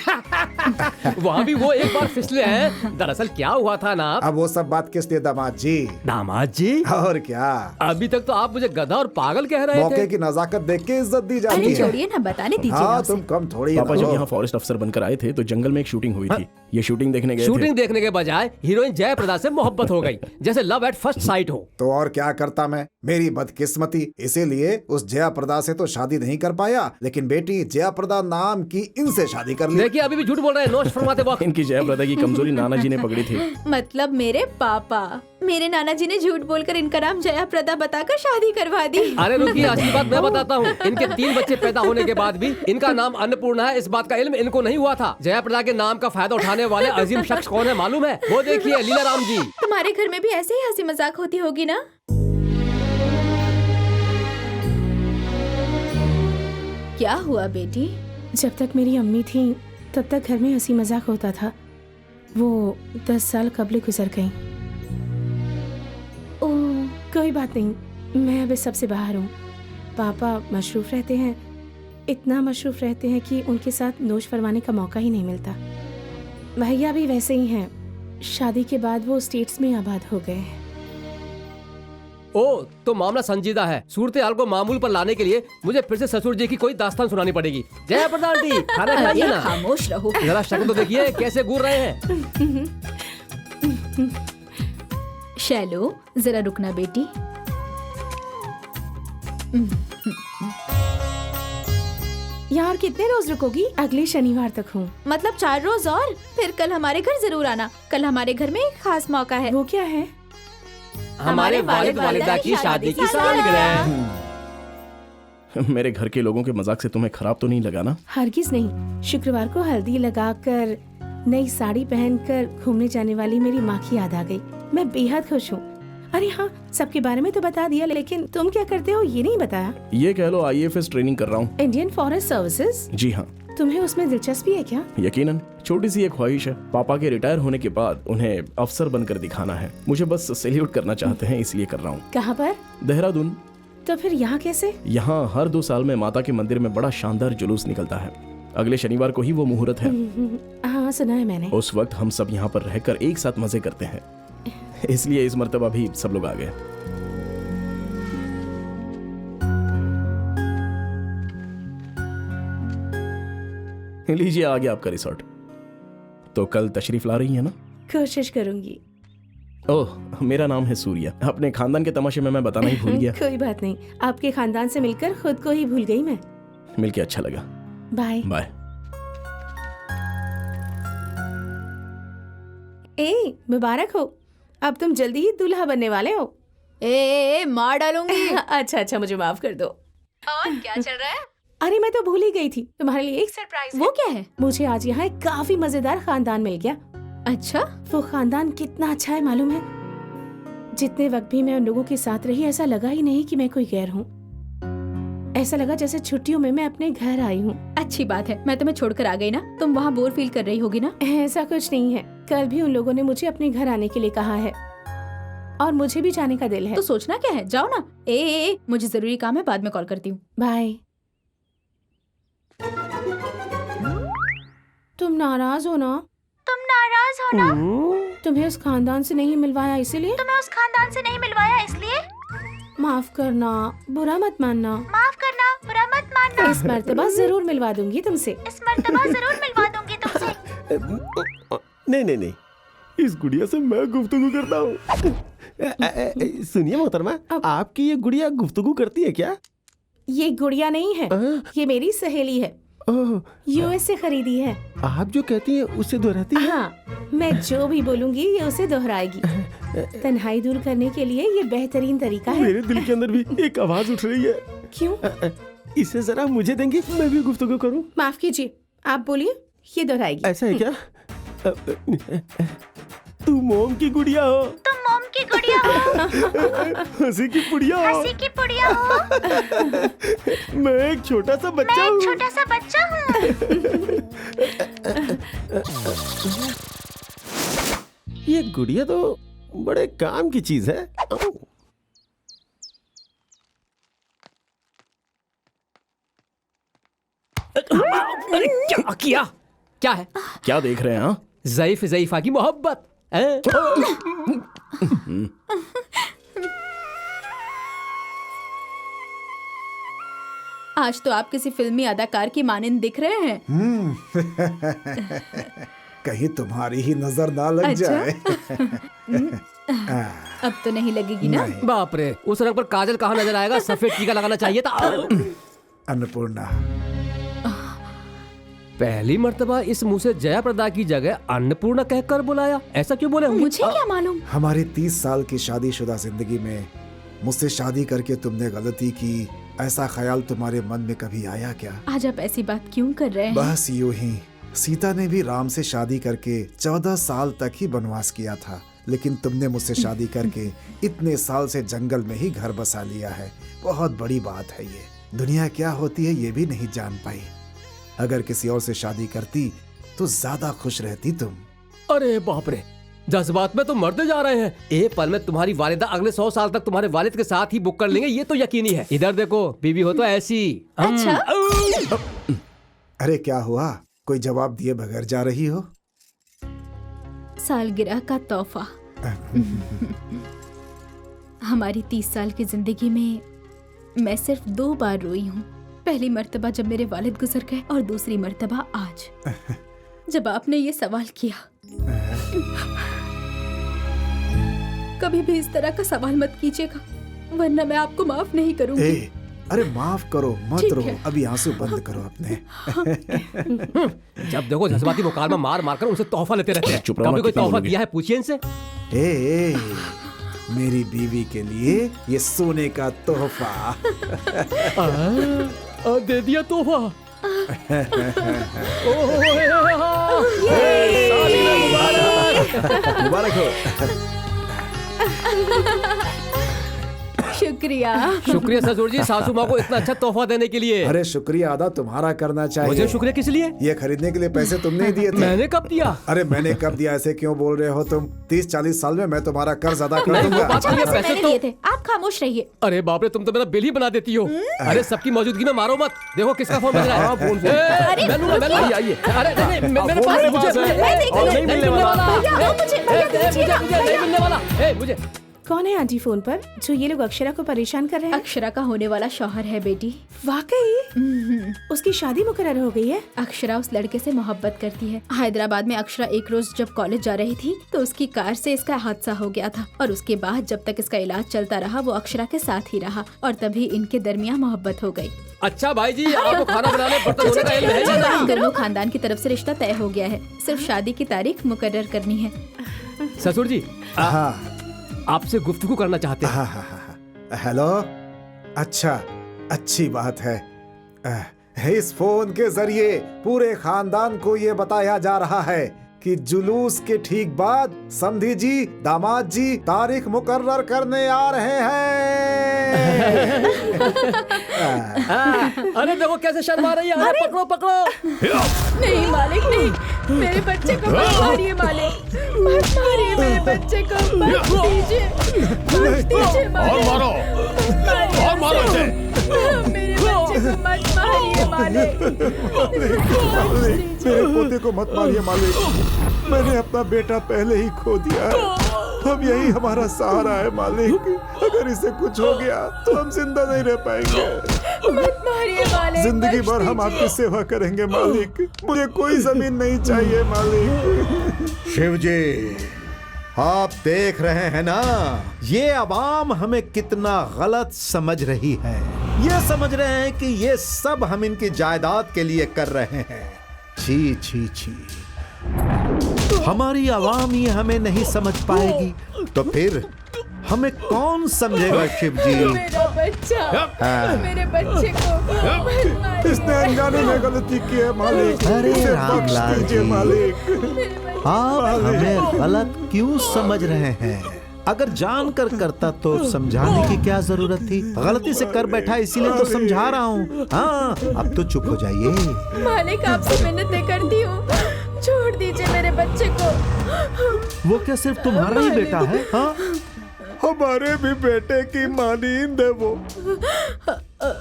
वहाँ भी वो एक बार फिसले हैं। दरअसल क्या हुआ था ना, अब वो सब बात किस लिए दामाद जी? दामाद जी? और क्या, अभी तक तो आप मुझे गधा और पागल कह रहे थे। मौके की नजाकत देख के इज्जत दी जाती अरे है। छोड़िए ना, बताने दीजिए हाँ, ना उसे। तुम कम थोड़ी पापा ना जब हो। यहाँ फॉरेस्ट अफसर बनकर आए थे तो जंगल में एक शूटिंग हुई थी। ये शूटिंग देखने गए थे। शूटिंग देखने के बजाय हीरोइन जयाप्रदा से मोहब्बत हो गई, जैसे लव एट फर्स्ट साइट हो। तो और क्या करता मैं, मेरी बदकिस्मती, इसीलिए उस जया प्रदा से तो शादी नहीं कर पाया, लेकिन बेटी जया प्रदा नाम की इनसे शादी कर ली। देखिए अभी भी झूठ बोल रहे हैं, नोश फरमाते वक्त। इनकी जयाप्रदा की कमजोरी नाना जी ने पकड़ी थी। मतलब मेरे पापा, मेरे नाना जी ने झूठ बोलकर इनका नाम जयाप्रदा बताकर शादी करवा दी। अरे रुकिए, असली बात मैं बताता हूँ। इनके 3 बच्चे पैदा होने के बाद भी इनका नाम अन्नपूर्णा है, इस बात का इल्म इनको नहीं हुआ था। जयाप्रदा के नाम का फायदा उठाने वाले अजीम शख्स कौन है मालूम है? वो देखिए लीला राम जी। तुम्हारे घर में भी ऐसे ही हंसी मजाक होती होगी ना? क्या हुआ बेटी? जब तक मेरी अम्मी थी तब तक घर में हंसी मजाक होता था। वो 10 साल कबल गुजर गईं। ओह कोई बात नहीं, मैं अब इस सबसे बाहर हूँ। पापा मशरूफ रहते हैं, इतना मशरूफ रहते हैं कि उनके साथ नोश फरमाने का मौका ही नहीं मिलता। भैया भी वैसे ही हैं, शादी के बाद वो स्टेट्स में आबाद हो गए हैं। ओ तो मामला संजीदा है। सूरत हाल को मामूल पर लाने के लिए मुझे फिर से ससुर जी की कोई दास्तान सुनानी पड़ेगी। जया प्रधान जी, खाना खाइए ना। खामोश रहो। जरा शक्ल तो देखिए कैसे घूर रहे हैं। शैलो जरा रुकना बेटी। यार कितने रोज रुकोगी? अगले शनिवार तक हूँ। मतलब 4 रोज और? फिर कल हमारे घर जरूर आना। कल हमारे घर में एक खास मौका है। वो क्या है? हमारे वालिद वालिदा की शादी की सालगिरह। मेरे घर के लोगों के मजाक से तुम्हें खराब तो नहीं लगा ना? हरगिज नहीं। शुक्रवार को हल्दी लगाकर नई साड़ी पहनकर घूमने जाने वाली मेरी माँ की याद आ गई। मैं बेहद खुश हूँ। अरे हाँ, सबके बारे में तो बता दिया, लेकिन तुम क्या करते हो ये नहीं बताया। ये कह लो IAFS ट्रेनिंग कर रहा हूँ। Indian forest services? जी हाँ। तुम्हें उसमें दिलचस्पी है क्या? यकीनन, छोटी सी एक ख्वाहिश है। पापा के रिटायर होने के बाद उन्हें अफसर बनकर दिखाना है। मुझे बस सैल्यूट करना चाहते हैं, इसलिए कर रहा हूँ। कहाँ पर? देहरादून। तो फिर यहाँ कैसे? यहाँ हर 2 साल में माता के मंदिर में बड़ा शानदार जुलूस निकलता है। अगले शनिवार को ही वो मुहूर्त है। हाँ सुना है मैंने। उस वक्त हम सब यहाँ पर रहकर एक साथ मजे करते हैं, इसलिए इस मर्तबा भी सब लोग आ गए। लीजिए आ गया आपका रिसोर्ट। तो कल तशरीफ ला रही है ना? कोशिश करूंगी। ओह, मेरा नाम है सूर्या। अपने खानदान के तमाशे में मैं बताना ही भूल गया। कोई बात नहीं, आपके खानदान से मिलकर खुद को ही भूल गई मैं। मिलके अच्छा लगा। Bye bye. ए मुबारक हो, अब तुम जल्दी ही दूल्हा बनने वाले हो। ए मार डालूंगी। अच्छा मुझे माफ कर दो। और क्या चल रहा है? अरे मैं तो भूल ही गई थी, तुम्हारे लिए एक सरप्राइज। वो क्या है? मुझे आज यहाँ एक काफी मजेदार खानदान मिल गया। अच्छा? वो खानदान कितना अच्छा है मालूम है? जितने वक्त भी मैं उन लोगों के साथ रही, ऐसा लगा ही नहीं कि मैं कोई गैर हूँ। ऐसा लगा जैसे छुट्टियों में मैं अपने घर आई हूँ। अच्छी बात है, मैं तुम्हें छोड़कर आ गई ना, तुम वहाँ बोर फील कर रही होगी ना? ऐसा कुछ नहीं है, कल भी उन लोगों ने मुझे अपने घर आने के लिए कहा है और मुझे भी जाने का दिल है। तो सोचना क्या है, जाओ ना। ए, मुझे जरूरी काम है, बाद में कॉल करती हूँ। बाय। तुम नाराज हो ना? तुम नाराज हो ना? तुम्हें उस खानदान से नहीं मिलवाया इसलिए? तुम्हें उस खानदान से नहीं मिलवाया इसलिए? माफ करना, बुरा मत मानना। माफ करना, बुरा मत मानना। इस मर्तबा जरूर मिलवा दूंगी तुमसे। इस मर्तबा जरूर मिलवा दूंगी तुमसे। नहीं, इस गुड़िया से मैं गुफ्तगू करता हूँ। सुनिए मोहतरमा, आपकी ये गुड़िया गुफ्तगू करती है क्या? ये गुड़िया नहीं है, ये मेरी सहेली है। ओह, यूएस से खरीदी है। आप जो कहती हैं उससे दोहराती हैं? हाँ, मैं जो भी बोलूंगी ये उसे दोहराएगी। तन्हाई दूर करने के लिए ये बेहतरीन तरीका है। मेरे दिल के अंदर भी एक आवाज उठ रही है। क्यों? इसे जरा मुझे देंगे, मैं भी गुफ्तगू करूं। माफ कीजिए, आप बोलिए, ये दोहराएगी। ऐसा है क्या? तू मोम की गुड़िया हो। तुम मोम की गुड़िया हो। हंसी की पुड़िया हो। हंसी की पुड़िया हो। मैं एक छोटा सा बच्चा मैं हूँ। एक छोटा सा बच्चा हूँ। ये गुड़िया तो बड़े काम की चीज है। अरे क्या किया? क्या है? क्या देख रहे हैं? हाँ, ज़ईफ ज़ईफा की मोहब्बत। आज तो आप किसी फिल्मी अदाकार की मानिंद दिख रहे हैं। कहीं तुम्हारी ही नजर ना लग अच्छा? जाए। अब तो नहीं लगेगी ना? बाप रे, उस रंग पर काजल कहाँ नजर आएगा? सफेद टीका लगाना चाहिए था। अन्नपूर्णा, पहली मर्तबा इस मुंह से जया प्रदा की जगह अन्नपूर्णा कहकर बुलाया, ऐसा क्यों बोले? मुझे क्या मालूम? हमारी 30 साल की शादीशुदा जिंदगी में मुझसे शादी करके तुमने गलती की, ऐसा ख्याल तुम्हारे मन में कभी आया क्या? आज आप ऐसी बात क्यों कर रहे हैं? बस यूं ही। सीता ने भी राम से शादी करके 14 साल तक ही वनवास किया था, लेकिन तुमने मुझसे शादी करके इतने साल से जंगल में ही घर बसा लिया है। बहुत बड़ी बात है ये। दुनिया क्या होती है ये भी नहीं जान पाई। अगर किसी और से शादी करती तो ज्यादा खुश रहती तुम। अरे बाप रे, जज्बात में तो मरते जा रहे हैं। एक पल में तुम्हारी वालिदा अगले 100 साल तक तुम्हारे वालिद के साथ ही बुक कर लेंगे, ये तो यकीनी है। इधर देखो, बीवी हो तो ऐसी। अच्छा? अरे क्या हुआ? कोई जवाब दिए बगैर जा रही हो? सालगिरह का तोहफा। हमारी 30 साल की जिंदगी में मैं सिर्फ 2 बार रोई हूँ। पहली मर्तबा जब मेरे वालिद गुजर गए और दूसरी मर्तबा आज जब आपने ये सवाल किया। कभी भी इस तरह का सवाल मत कीजिएगा, वरना मैं आपको माफ नहीं करूंगी। अरे माफ करो, मत ठीक रो। है। अभी आंसू बंद करो अपने। जब देखो जज्बाती मुकालमा मार मार कर उनसे तोहफा लेते रहते हैं। चुप रहो, कभी कोई कितना तोहफा बोलोगे? दिया है? पूछिए इनसे। ए, मेरी बीवी के लिए ये सोने का तोहफा। दे दिया तोहफा। मुबारक हो। शुक्रिया। शुक्रिया ससुर जी, सासू माँ को इतना अच्छा तोहफा देने के लिए। अरे शुक्रिया अदा तुम्हारा करना चाहिए। मुझे शुक्रिया किस लिए? ये खरीदने के लिए पैसे तुमने ही दिए थे। मैंने कब दिया? अरे मैंने कब दिया? ऐसे क्यों बोल रहे हो तुम? 30-40 साल में मैं तुम्हारा कर्ज अदा कर नहीं, वो दूंगा। बात नहीं है, पैसे मैंने तो। दिए थे, आप खामोश रहिए। अरे बाप रे, तुम तो मेरा बिल ही बना देती हो। अरे सबकी मौजूदगी में मारो मत। देखो किसका फोन बज रहा है। अरे, मैं लूंगा, मैं लूंगा। आइए। अरे नहीं, मेरे पास फोन मुझे मेरे पास है। मुझे- मैं नहीं मिलने वाला। भैया, मुझे नहीं मिलने वाला। मुझे कौन है आंटी फोन पर जो ये लोग अक्षरा को परेशान कर रहे हैं? अक्षरा का होने वाला शौहर है बेटी। वाकई? उसकी शादी मुकर्रर हो गई है? अक्षरा उस लड़के से मोहब्बत करती है। हैदराबाद में अक्षरा एक रोज जब कॉलेज जा रही थी तो उसकी कार से इसका हादसा हो गया था, और उसके बाद जब तक इसका इलाज चलता रहा वो अक्षरा के साथ ही रहा, और तभी इनके दरमियान मोहब्बत हो गई। अच्छा भाई जी, आपको खाना बनाने बर्तन धोने का इल्म है या नहीं? दोनों खानदान की तरफ से रिश्ता तय हो गया है, सिर्फ शादी की तारीख मुकर्रर करनी है। ससुर जी, हाँ आपसे गुफ्तगू करना चाहते हैं। हाँ हाँ हाँ। हेलो। अच्छा, अच्छी बात है। इस फोन के जरिए पूरे खानदान को ये बताया जा रहा है कि जुलूस के ठीक बाद समधी जी, दामाद जी तारीख मुकर्रर करने आ रहे हैं। अरे देखो कैसे शर्मा रही है। अरे पकड़ो पकड़ो। नहीं मालिक, नहीं, मेरे बच्चे को मत मारिए मालिक, मत मारिए मेरे बच्चे को, मत दीजिए, मत दीजिए मालिक, और मारो इसे, मेरे बच्चे को मत मारिए मालिक, मेरे पोते को मत मारिए मालिक। मैंने अपना बेटा पहले ही खो दिया है। अब यही हमारा सहारा है मालिक। अगर इसे कुछ हो गया तो हम जिंदा नहीं रह पाएंगे। मत मारिए मालिक, जिंदगी भर हम आपकी सेवा करेंगे मालिक। मुझे कोई जमीन नहीं चाहिए मालिक। शिव जी, आप देख रहे हैं ना, ये अवाम हमें कितना गलत समझ रही है। ये समझ रहे हैं कि ये सब हम इनकी जायदाद के लिए कर रहे हैं। छी छी छी, हमारी आवाम ये हमें नहीं समझ पाएगी तो फिर हमें कौन समझेगा शिव जी? मेरा बच्चा, मेरे बच्चे को मत मारिए। इसने अनजाने में गलती की है मालिक। अरे इसे रामलाल बख्श दीजिए जी, मालिक। आप हमें गलत क्यों समझ रहे हैं? अगर जानकर करता तो समझाने की क्या जरूरत थी? गलती से कर बैठा इसीलिए तो समझा रहा हूँ। हाँ, अब तो चुप हो जाइए। मालिक आपसे मिन्नतें करती हूँ, छोड़ दीजिए मेरे बच्चे को। वो क्या सिर्फ तुम्हारा ही बेटा है? हाँ, हमारे भी बेटे की मानींद है वो।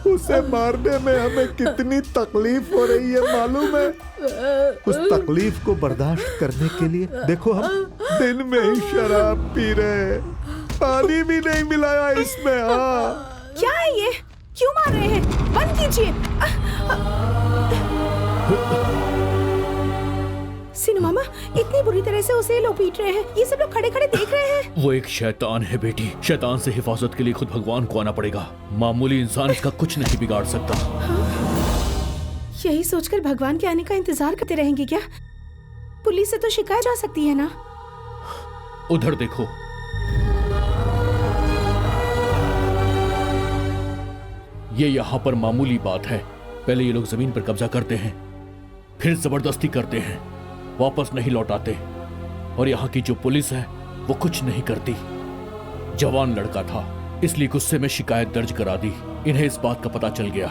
उसे मारने में हमें कितनी तकलीफ हो रही है मालूम है? उस तकलीफ को बर्दाश्त करने के लिए देखो हम दिन में ही शराब पी रहे हैं, पानी भी नहीं मिलाया इसमें। हाँ, क्या है ये? क्यों मार रहे हैं? बंद कीजिए। सीनू मामा, इतनी बुरी तरह से उसे लोग पीट रहे हैं। ये सब लोग खड़े खड़े देख रहे हैं। वो एक शैतान है बेटी। शैतान से हिफाजत के लिए खुद भगवान को आना पड़ेगा। मामूली इंसान इसका कुछ नहीं बिगाड़ सकता। यही सोचकर भगवान के आने का इंतजार करते रहेंगे क्या? पुलिस से तो शिकायत जा सकती है ना? उधर देखो। ये यहाँ पर मामूली बात है। पहले ये लोग जमीन पर कब्जा करते हैं, फिर जबरदस्ती करते हैं, वापस नहीं लौटाते। और यहाँ की जो पुलिस है वो कुछ नहीं करती। जवान लड़का था, इसलिए गुस्से में शिकायत दर्ज करा दी। इन्हें इस बात का पता चल गया,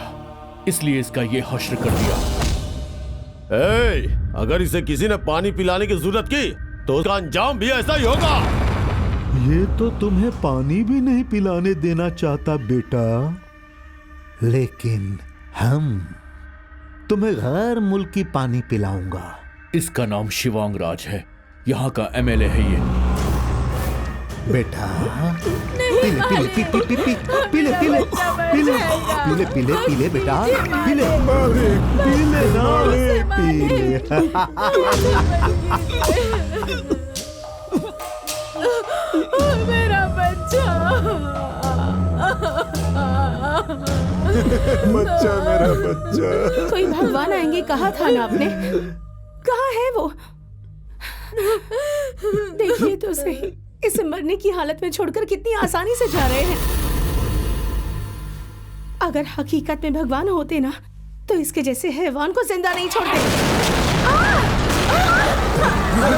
इसलिए इसका ये हश्र कर दिया। अगर इसे किसी ने पानी पिलाने की जरूरत की तो उसका अंजाम भी ऐसा ही होगा। ये तो तुम्हें पानी भी नहीं पिलाने देना चाहता बेटा, लेकिन हम तुम्हें गैर मुल्की पानी पिलाऊंगा। इसका नाम शिवांग राज है, यहाँ का एमएलए है ये। बेटा पीले पीले पी पी पी पी पीले पीले पीले पीले पीले पीले बेटा पीले पीले ना पीले। मेरा बच्चा, बच्चा मेरा बच्चा। कोई भगवान आएंगे कहा था ना आपने? कहाँ है वो? देखिए तो सही, इसे मरने की हालत में छोड़कर कितनी आसानी से जा रहे हैं। अगर हकीकत में भगवान होते ना तो इसके जैसे हैवान को जिंदा नहीं छोड़ते।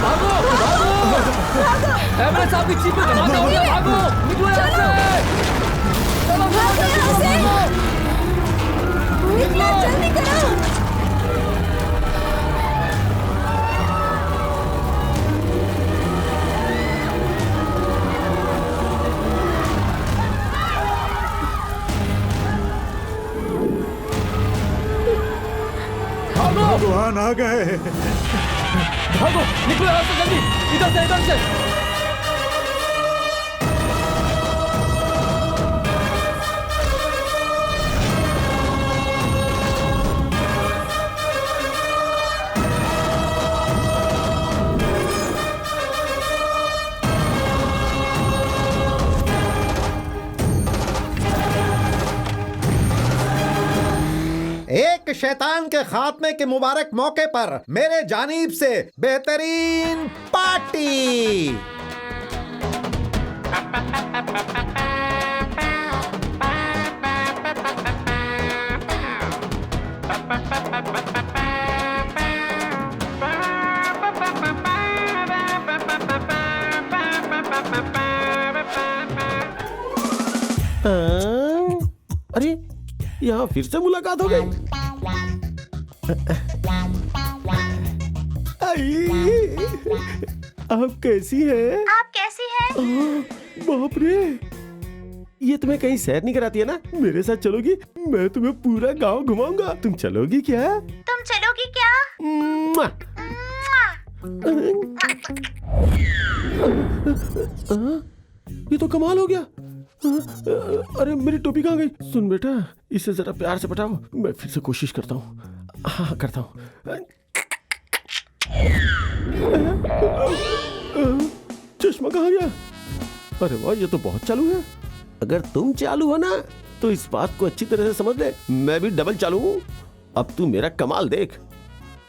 भागो भागो, एमएलए साहब की जीप में धमाका हो गया। भागो, निकलो यहाँ से। निकलो, जल्दी करो। भगवान आ गए। भागो, निकलो यहाँ से जल्दी, इधर से इधर से। एक शैतान के खात्मे के मुबारक मौके पर मेरे जानीब से बेहतरीन पार्टी। अरे यहाँ फिर से मुलाकात हो गई। आप कैसी हैं? आप कैसी हैं? बाप रे, ये तुम्हें कहीं सैर नहीं कराती है ना? मेरे साथ चलोगी? मैं तुम्हें पूरा गांव घुमाऊंगा। तुम चलोगी क्या? तुम चलोगी क्या? मुआ। ये तो कमाल हो गया। अरे मेरी टोपी कहाँ गई? सुन बेटा, इसे जरा प्यार से पटाओ। मैं फिर से कोशिश करता हूँ। हाँ करता हूँ। चश्मा कहाँ गया? अरे वाह, ये तो बहुत चालू है। अगर तुम चालू हो ना तो इस बात को अच्छी तरह से समझ ले, मैं भी डबल चालू हूँ। अब तू मेरा कमाल देख,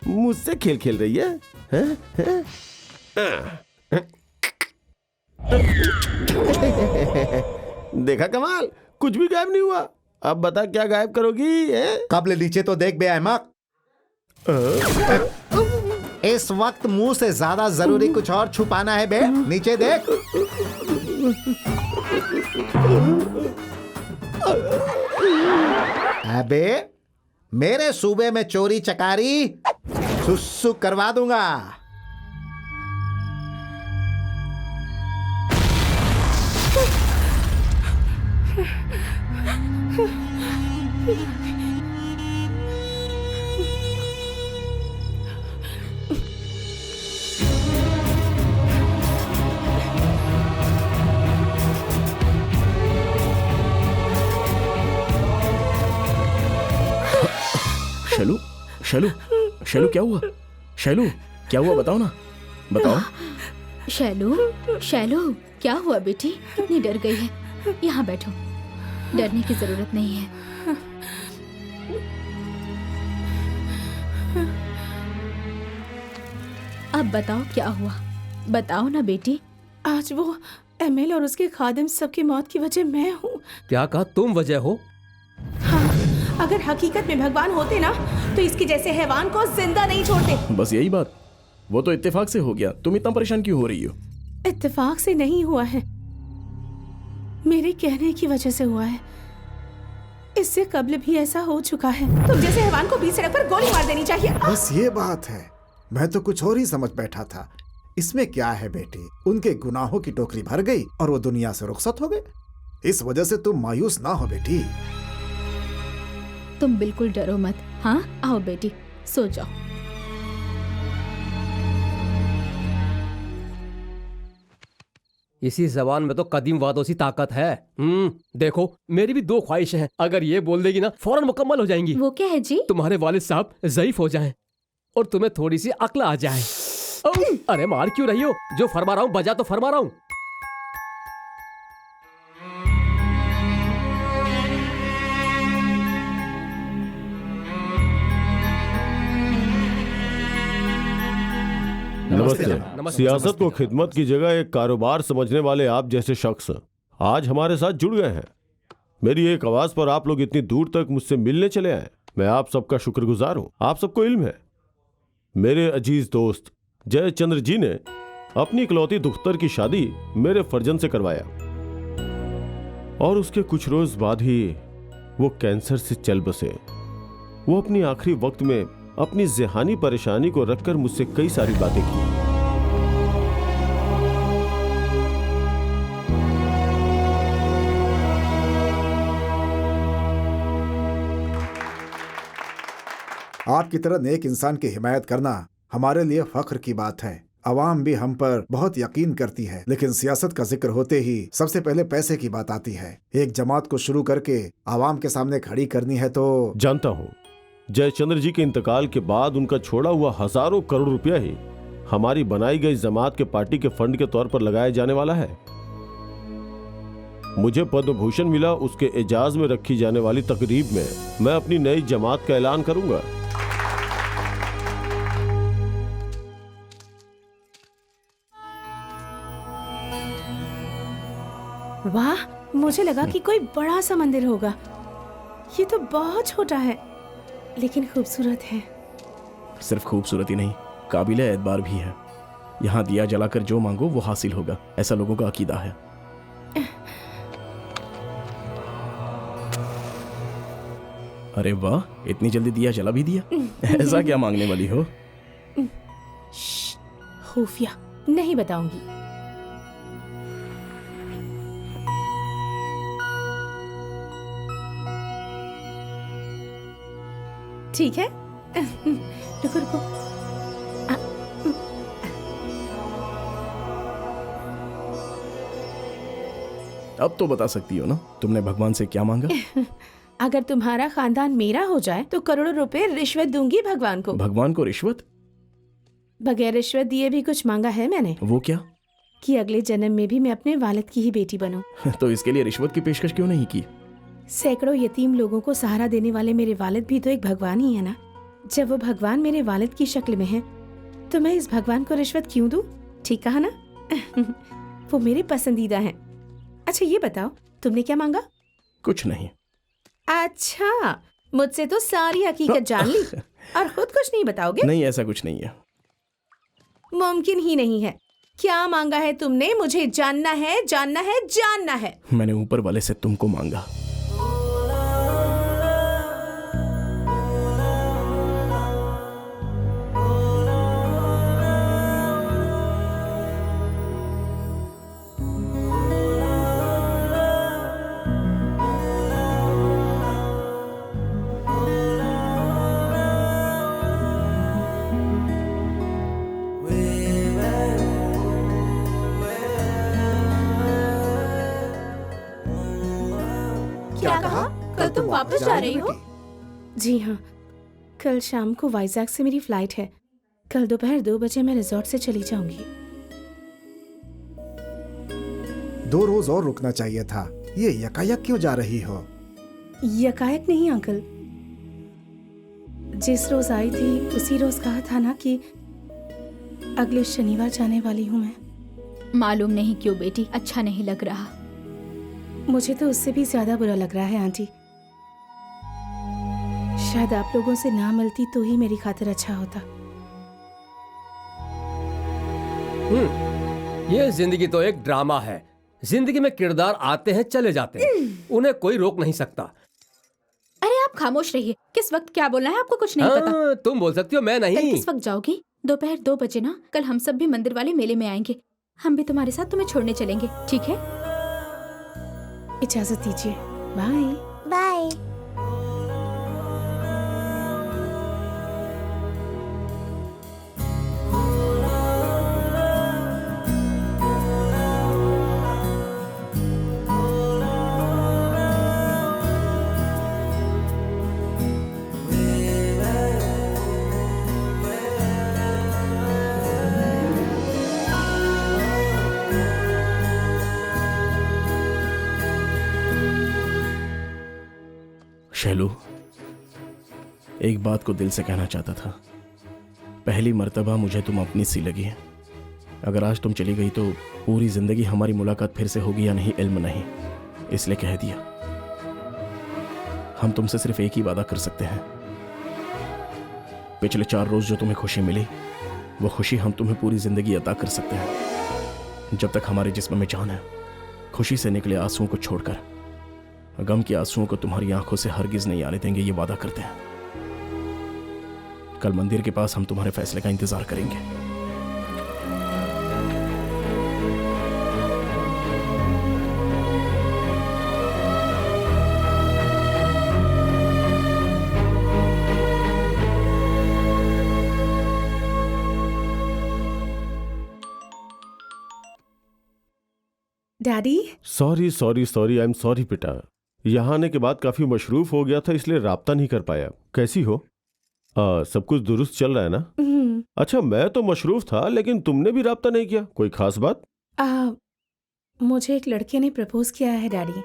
मुझसे खेल खेल रही है, हैं? देखा कमाल, कुछ भी गायब नहीं हुआ। अब बता क्या गायब करोगी? कबल नीचे तो देख बे अहमक। इस वक्त मुंह से ज्यादा जरूरी कुछ और छुपाना है बे, नीचे देख। अबे मेरे सूबे में चोरी चकारी सुसु करवा दूंगा। शैलू, शैलू, शैलू क्या हुआ? शैलू क्या हुआ, बताओ ना, बताओ। शैलू, शैलू क्या हुआ बेटी? कितनी डर गई है? यहाँ बैठो, डरने की जरूरत नहीं है। अब बताओ क्या हुआ, बताओ ना बेटी। आज वो एमएल और उसके खादिम सबकी मौत की वजह मैं हूँ। क्या कहा? तुम वजह हो? हाँ, अगर हकीकत में भगवान होते ना तो इसके जैसे हैवान को जिंदा नहीं छोड़ते। बस यही बात, वो तो इत्तेफाक से हो गया, तुम इतना परेशान क्यों हो रही हो? इत्तेफाक से नहीं हुआ है, मेरे कहने की वजह से हुआ है। इससे कबल भी ऐसा हो चुका है। तुम जैसे हैवान को बीच सड़क पर गोली मार देनी चाहिए। बस ये बात है, मैं तो कुछ और ही समझ बैठा था। इसमें क्या है बेटी, उनके गुनाहों की टोकरी भर गई और वो दुनिया से रुखसत हो गए। इस वजह से तुम मायूस ना हो बेटी। तुम बिल्कुल डरो मत। हाँ, आओ बेटी, सो जाओ। इसी जबान में तो कदीम वादों सी ताकत है। देखो, मेरी भी 2 ख्वाहिशें हैं, अगर ये बोल देगी ना फौरन मुकम्मल हो जाएंगी। वो क्या है जी? तुम्हारे वालिद साहब ज़ईफ हो जाएं और तुम्हें थोड़ी सी अक्ल आ जाए। अरे मार क्यों रही हो? जो फरमा रहा हूँ बजा तो फरमा रहा हूँ। नमस्ते। सियासत को खिदमत की जगह एक कारोबार समझने वाले आप जैसे शख्स आज हमारे साथ जुड़ गए हैं। मेरी एक आवाज पर आप लोग इतनी दूर तक मुझसे मिलने चले आए, मैं आप सबका शुक्रगुजार हूं। आप सबको इल्म है, मेरे अजीज दोस्त जयचंद्र जी ने अपनी इकलौती दुख्तर की शादी मेरे फर्जंद से करवाया और उसके कुछ रोज बाद ही वो कैंसर से चल बसे। वो अपनी आखिरी वक्त में अपनी ज़ेहानी परेशानी को रखकर मुझसे कई सारी बातें की। आपकी तरह नेक इंसान की हिमायत करना हमारे लिए फख्र की बात है। अवाम भी हम पर बहुत यकीन करती है, लेकिन सियासत का जिक्र होते ही सबसे पहले पैसे की बात आती है। एक जमात को शुरू करके अवाम के सामने खड़ी करनी है तो। जानता हूँ जयचंद्र जी के इंतकाल के बाद उनका छोड़ा हुआ हजारों करोड़ रुपया ही हमारी बनाई गई जमात के पार्टी के फंड के तौर पर लगाया जाने वाला है। मुझे पद्म भूषण मिला, उसके एजाज में रखी जाने वाली तकरीब में मैं अपनी नई जमात का ऐलान करूंगा। वाह, मुझे लगा कि कोई बड़ा सा मंदिर होगा। ये तो बहुत छोटा है लेकिन खूबसूरत है। सिर्फ खूबसूरत ही नहीं, काबिल एतबार भी है। यहाँ दिया जलाकर जो मांगो वो हासिल होगा, ऐसा लोगों का अकीदा है। अरे वाह, इतनी जल्दी दिया जला भी दिया। ऐसा क्या मांगने वाली हो? खुफिया नहीं बताऊंगी। ठीक है, रुको रुको। अब तो बता सकती हो ना, तुमने भगवान से क्या मांगा? अगर तुम्हारा खानदान मेरा हो जाए तो करोड़ों रुपए रिश्वत दूंगी भगवान को। भगवान को रिश्वत? बगैर रिश्वत दिए भी कुछ मांगा है मैंने। वो क्या? कि अगले जन्म में भी मैं अपने वालिद की ही बेटी बनूं। तो इसके लिए रिश्वत की पेशकश क्यों नहीं की? सैकड़ों यतीम लोगों को सहारा देने वाले मेरे वालिद भी तो एक भगवान ही है ना। जब वो भगवान मेरे वालिद की शक्ल में है तो मैं इस भगवान को रिश्वत क्यों दूं? ठीक कहा ना? वो मेरे पसंदीदा हैं। अच्छा ये बताओ, तुमने क्या मांगा? कुछ नहीं। अच्छा, मुझसे तो सारी हकीकत जान ली और खुद कुछ नहीं बताओगे? नहीं, ऐसा कुछ नहीं है। मुमकिन ही नहीं है। क्या मांगा है तुमने? मुझे जानना है, जानना है, जानना है। मैंने ऊपर वाले से तुमको मांगा। क्या कहा? कल तुम वापस जा रही हो? जी हाँ, कल शाम को वाइजैक से मेरी फ्लाइट है। कल दोपहर 2 बजे मैं रिजॉर्ट से चली जाऊंगी। 2 रोज और रुकना चाहिए था। ये यकायक क्यों जा रही हो? यकायक नहीं अंकल, जिस रोज आई थी उसी रोज कहा था ना कि अगले शनिवार जाने वाली हूँ मैं। मालूम नहीं क्यों बेटी, अच्छा नहीं लग रहा। मुझे तो उससे भी ज्यादा बुरा लग रहा है आंटी। शायद आप लोगों से ना मिलती तो ही मेरी खातिर अच्छा होता। ये जिंदगी तो एक ड्रामा है। जिंदगी में किरदार आते हैं चले जाते हैं, उन्हें कोई रोक नहीं सकता। अरे आप खामोश रहिए। किस वक्त क्या बोलना है आपको कुछ नहीं पता। तुम बोल सकती हो, मैं नहीं। कल किस वक्त जाओगी? दोपहर 2 बजे ना। कल हम सब भी मंदिर वाले मेले में आएंगे। हम भी तुम्हारे साथ तुम्हें छोड़ने चलेंगे, ठीक है? इजाजत दीजिए। Bye bye. शैलू, एक बात को दिल से कहना चाहता था। पहली मर्तबा मुझे तुम अपनी सी लगी है। अगर आज तुम चली गई तो पूरी जिंदगी हमारी मुलाकात फिर से होगी या नहीं इल्म नहीं, इसलिए कह दिया। हम तुमसे सिर्फ एक ही वादा कर सकते हैं। पिछले 4 रोज जो तुम्हें खुशी मिली वो खुशी हम तुम्हें पूरी जिंदगी अता कर सकते हैं। जब तक हमारे जिस्म में जान है, खुशी से निकले आंसुओं को छोड़कर गम के आंसुओं को तुम्हारी आंखों से हरगिज नहीं आने देंगे, ये वादा करते हैं। कल मंदिर के पास हम तुम्हारे फैसले का इंतजार करेंगे। Daddy. Sorry I am sorry बेटा। यहाँ आने के बाद काफी मशरूफ हो गया था, इसलिए राब्ता नहीं कर पाया। कैसी हो? सब कुछ दुरुस्त चल रहा है ना? अच्छा, मैं तो मशरूफ था लेकिन तुमने भी राब्ता नहीं किया। कोई खास बात? मुझे एक लड़के ने प्रपोज किया है डैडी।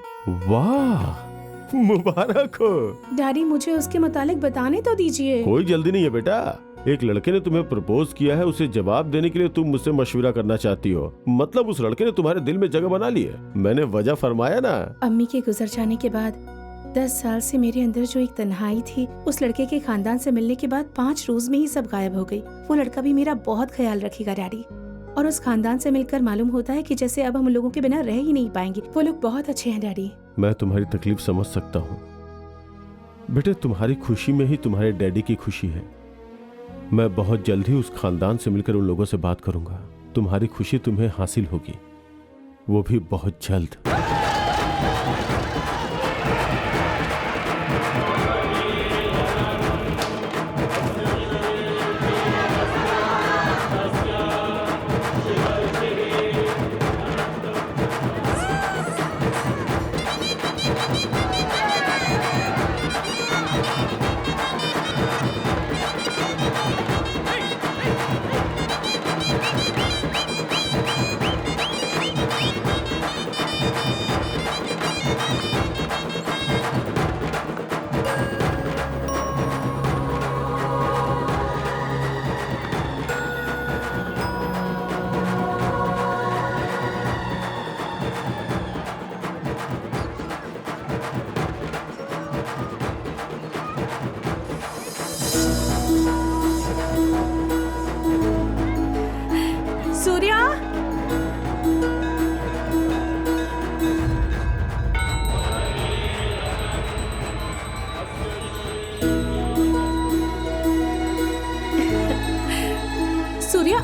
वाह, मुबारक हो। डैडी मुझे उसके मुतालिक बताने तो दीजिए। कोई जल्दी नहीं है बेटा। एक लड़के ने तुम्हें प्रपोज किया है, उसे जवाब देने के लिए तुम मुझसे मशवरा करना चाहती हो। मतलब उस लड़के ने तुम्हारे दिल में जगह बना ली है। मैंने वजह फरमाया ना। अम्मी के गुजर जाने के बाद 10 साल से मेरे अंदर जो एक तन्हाई थी, उस लड़के के खानदान से मिलने के बाद 5 रोज में ही सब गायब हो गई। वो लड़का भी मेरा बहुत ख्याल रखेगा डैडी। और उस खानदान से मिलकर मालूम होता है कि जैसे अब हम लोगों के बिना रह ही नहीं पाएंगे। वो लोग बहुत अच्छे हैं डैडी। मैं तुम्हारी तकलीफ समझ सकता हूँ बेटे। तुम्हारी खुशी में ही तुम्हारे डैडी की खुशी है। मैं बहुत जल्द ही उस खानदान से मिलकर उन लोगों से बात करूंगा। तुम्हारी खुशी तुम्हें हासिल होगी, वो भी बहुत जल्द। सूर्या,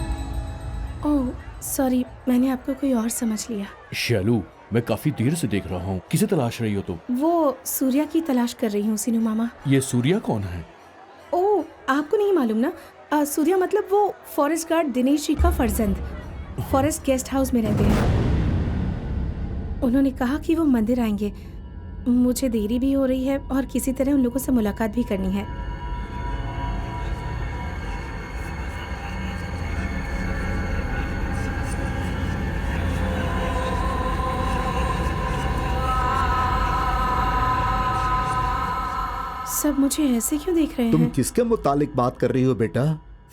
ओह सॉरी, मैंने आपको कोई और समझ लिया। शैलू, मैं काफी देर से देख रहा हूँ। किसे तलाश रही हो तुम? वो सूर्या की तलाश कर रही हूँ सीनू मामा। ये सूर्या कौन है? ओह, आपको नहीं मालूम ना? सूर्या मतलब वो फॉरेस्ट गार्ड दिनेश जी का फर्जंद, फॉरेस्ट गेस्ट हाउस में रहते हैं। उन्होंने कहा कि वो मंदिर आएंगे। मुझे देरी भी हो रही है और किसी तरह उन लोगों से मुलाकात भी करनी है। सब मुझे ऐसे क्यों देख रहे तुम हैं? किसके मुतालिक बात कर रही हो बेटा?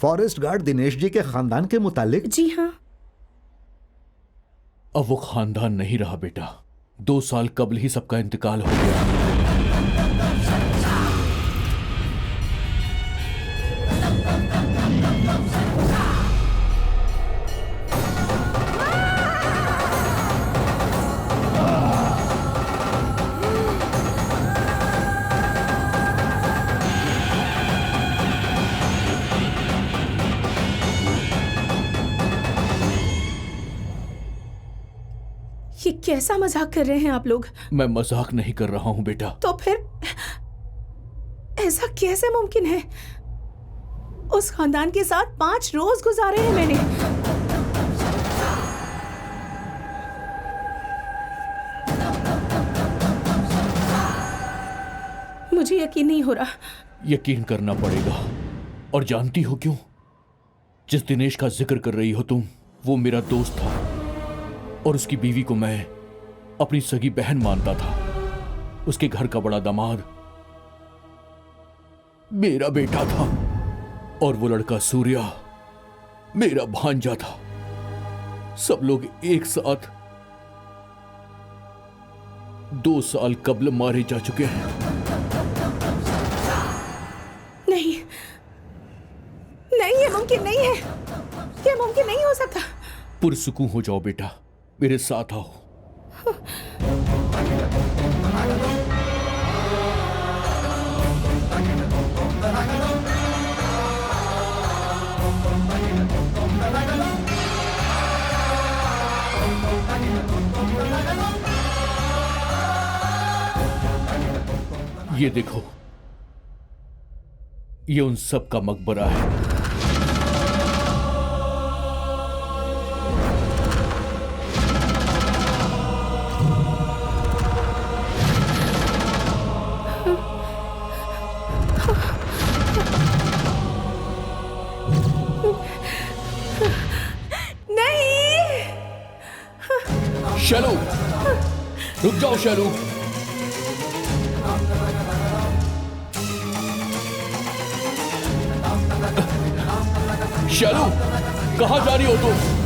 फॉरेस्ट गार्ड दिनेश जी के खानदान के मुतालिक? जी हाँ। अब वो खानदान नहीं रहा बेटा। 2 साल कबल ही सबका इंतकाल हो गया। ये कैसा मजाक कर रहे हैं आप लोग? मैं मजाक नहीं कर रहा हूँ बेटा। तो फिर ऐसा कैसे मुमकिन है? उस खानदान के साथ 5 रोज गुजारे हैं मैंने। मुझे यकीन नहीं हो रहा। यकीन करना पड़ेगा। और जानती हो क्यों? जिस दिनेश का जिक्र कर रही हो तुम, वो मेरा दोस्त था और उसकी बीवी को मैं अपनी सगी बहन मानता था। उसके घर का बड़ा दामाद मेरा बेटा था और वो लड़का सूर्या मेरा भांजा था। सब लोग एक साथ 2 साल कबल मारे जा चुके हैं। नहीं नहीं, ये मुमकिन नहीं है। ये मुमकिन नहीं हो सकता। पुरसुकून हो जाओ बेटा, मेरे साथ आओ। ये देखो, ये उन सब का मकबरा है। शैलू, रुक जाओ शैलू। शैलू, कहां जा रही हो तुम?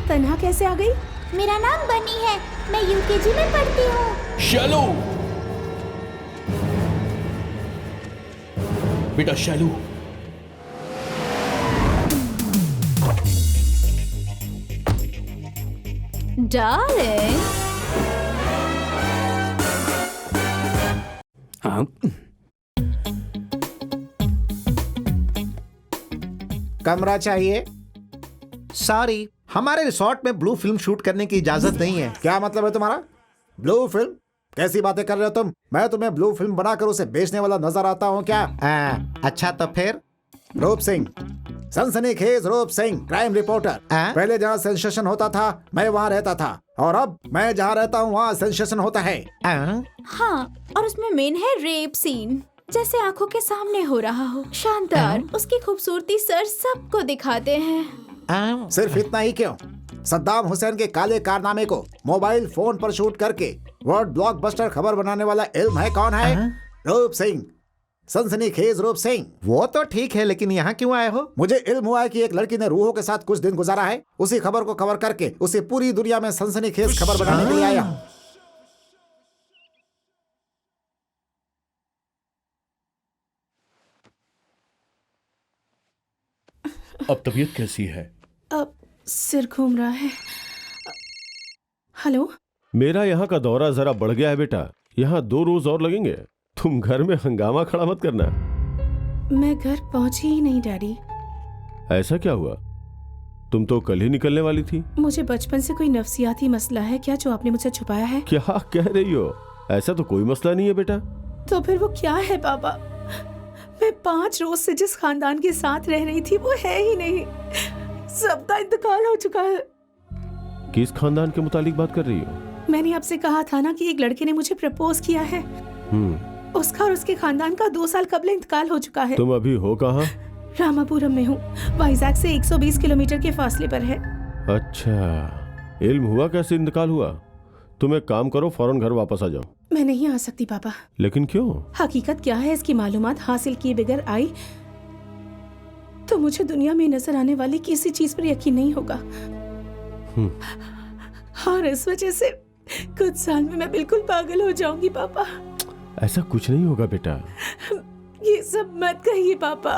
तन्हा कैसे आ गई? मेरा नाम बनी है, मैं यूकेजी में पढ़ती हूँ। शैलू, बेटा शैलू। डार्लिंग। हाँ, कमरा चाहिए? सॉरी, हमारे रिसोर्ट में ब्लू फिल्म शूट करने की इजाजत नहीं है। क्या मतलब है तुम्हारा? Blue film? कैसी बातें कर रहे हो तुम? मैं तुम्हें ब्लू फिल्म बनाकर उसे बेचने वाला नजर आता हूँ क्या? अच्छा तो फिर? रूप सिंह, सनसनीखेज रूप सिंह, क्राइम रिपोर्टर। पहले जहाँ सेंसेशन होता था मैं वहाँ रहता था, और अब मैं जहाँ रहता हूँ वहाँ सेंसेशन होता है। हाँ, और उसमें मेन है रेप सीन, जैसे आंखों के सामने हो रहा हो। शानदार, उसकी खूबसूरती सर सबको दिखाते हैं। सिर्फ इतना ही क्यों, सद्दाम हुसैन के काले कारनामे को मोबाइल फोन पर शूट करके वर्ल्ड ब्लॉकबस्टर खबर बनाने वाला इल्म है कौन है? रूप सिंह, सनसनीखेज रूप सिंह। वो तो ठीक है, लेकिन यहाँ क्यों आए हो? मुझे इल्म हुआ है कि एक लड़की ने रूहों के साथ कुछ दिन गुजारा है। उसी खबर को कवर करके उसे पूरी दुनिया में सनसनीखेज खबर बनाने के लिए आया हूँ। अब तबीयत कैसी है? अब सिर घूम रहा है। हेलो, मेरा यहाँ का दौरा जरा बढ़ गया है बेटा, यहाँ 2 रोज और लगेंगे। तुम घर में हंगामा खड़ा मत करना। मैं घर पहुंची ही नहीं डैडी। ऐसा क्या हुआ? तुम तो कल ही निकलने वाली थी। मुझे बचपन से कोई नफसियाती मसला है क्या जो आपने मुझसे छुपाया है? क्या कह रही हो? ऐसा तो कोई मसला नहीं है बेटा। तो फिर वो क्या है पापा? मैं 5 रोज से जिस खानदान के साथ रह रही थी वो है ही नहीं, सबका इंतकाल हो चुका है। किस खानदान के मुतालिक बात कर रही हो? मैंने आपसे कहा था ना कि एक लड़के ने मुझे प्रपोज किया है। उसका और उसके खानदान का 2 साल कबल इंतकाल हो चुका है। तुम अभी हो कहाँ? रामापुरम में हूँ, वाइजैक से 120 किलोमीटर के फासले पर है। अच्छा, इल्म हुआ कैसे इंतकाल हुआ? तुम एक काम करो, फौरन घर वापस आ जाओ। मैं नहीं आ सकती पापा। लेकिन क्यों? हकीकत क्या है इसकी मालूमात हासिल किए बगैर आई तो मुझे दुनिया में नजर आने वाली किसी चीज पर यकीन नहीं होगा। और इस वजह से कुछ साल में मैं बिल्कुल पागल हो जाऊंगी पापा। ऐसा कुछ नहीं होगा बेटा। ये सब मत कहिए पापा,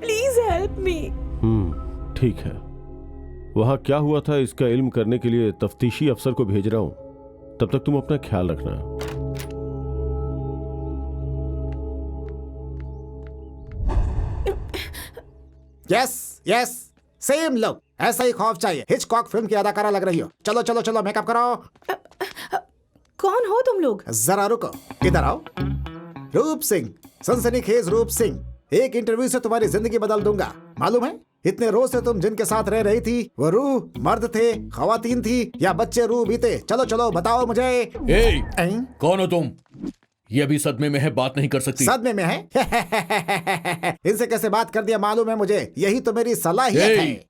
प्लीज हेल्प मी। ठीक है, वहाँ क्या हुआ था इसका इल्म करने के लिए तफ्तीशी अफसर को भेज रहा हूँ। तब तक तुम अपना ख्याल रखना। यस यस, सेम लुक, ऐसा ही खौफ चाहिए। हिचकॉक फिल्म की अदाकारा लग रही हो। चलो चलो चलो, मेकअप करो। कौन हो तुम लोग? जरा रुको, इधर आओ। रूप सिंह, सनसनीखेज रूप सिंह। एक इंटरव्यू से तुम्हारी जिंदगी बदल दूंगा। मालूम है, इतने रोज से तुम जिनके साथ रह रही थी वो रूह मर्द थे, खवातीन थी, या बच्चे रूह भी थे? चलो चलो बताओ मुझे। कौन हो तुम? ये अभी सदमे में है, बात नहीं कर सकती। सदमे में है? इनसे कैसे बात कर दिया मालूम है मुझे, यही तो मेरी सलाहियत है।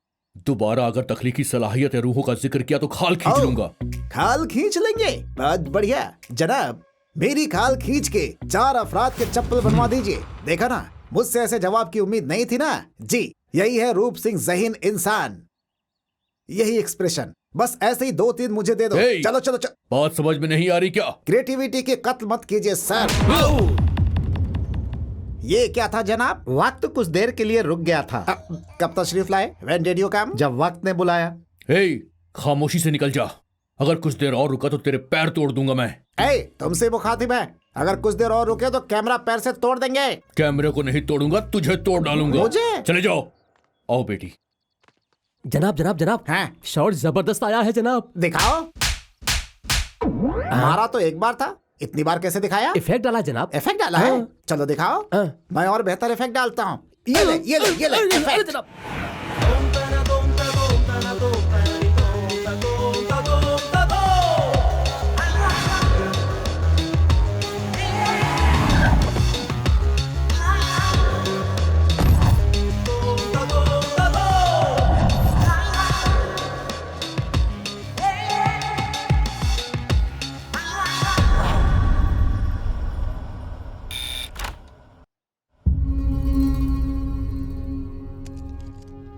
दोबारा अगर तख्लीकी सलाहियत या रूहों का जिक्र किया तो खाल खींच लूंगा। खाल खींच लेंगे? बहुत बढ़िया जनाब, मेरी खाल खींच के 4 अफराद के चप्पल बनवा दीजिए। देखा ना, मुझसे ऐसे जवाब की उम्मीद नहीं थी ना। जी, यही है रूप सिंह ज़हीन इंसान, यही एक्सप्रेशन। बस ऐसे ही 2-3 मुझे दे दो। चलो चलो चलो। बात समझ में नहीं आ रही क्या? क्रिएटिविटी के कत्ल मत कीजिए सर। ये क्या था जनाब? वक्त कुछ देर के लिए रुक गया था। कब तशरीफ लाए? When did you come? जब वक्त ने बुलाया। खामोशी से निकल जा। अगर कुछ देर और रुका तो तेरे पैर तोड़ दूंगा मैं। तुमसे मुखातिब है। अगर कुछ देर और रुके तो कैमरा पैर से तोड़ देंगे। कैमरे को नहीं तोड़ूंगा, तुझे तोड़ डालूंगा। मुझे? चले जाओ। आओ बेटी। जनाब जनाब जनाब, शॉट जबरदस्त आया है जनाब। दिखाओ। हमारा तो एक बार था, इतनी बार कैसे दिखाया? इफेक्ट डाला जनाब। इफेक्ट डाला है? चलो दिखाओ। मैं और बेहतर इफेक्ट डालता हूँ। ये ले ये ले ये ले इफेक्ट।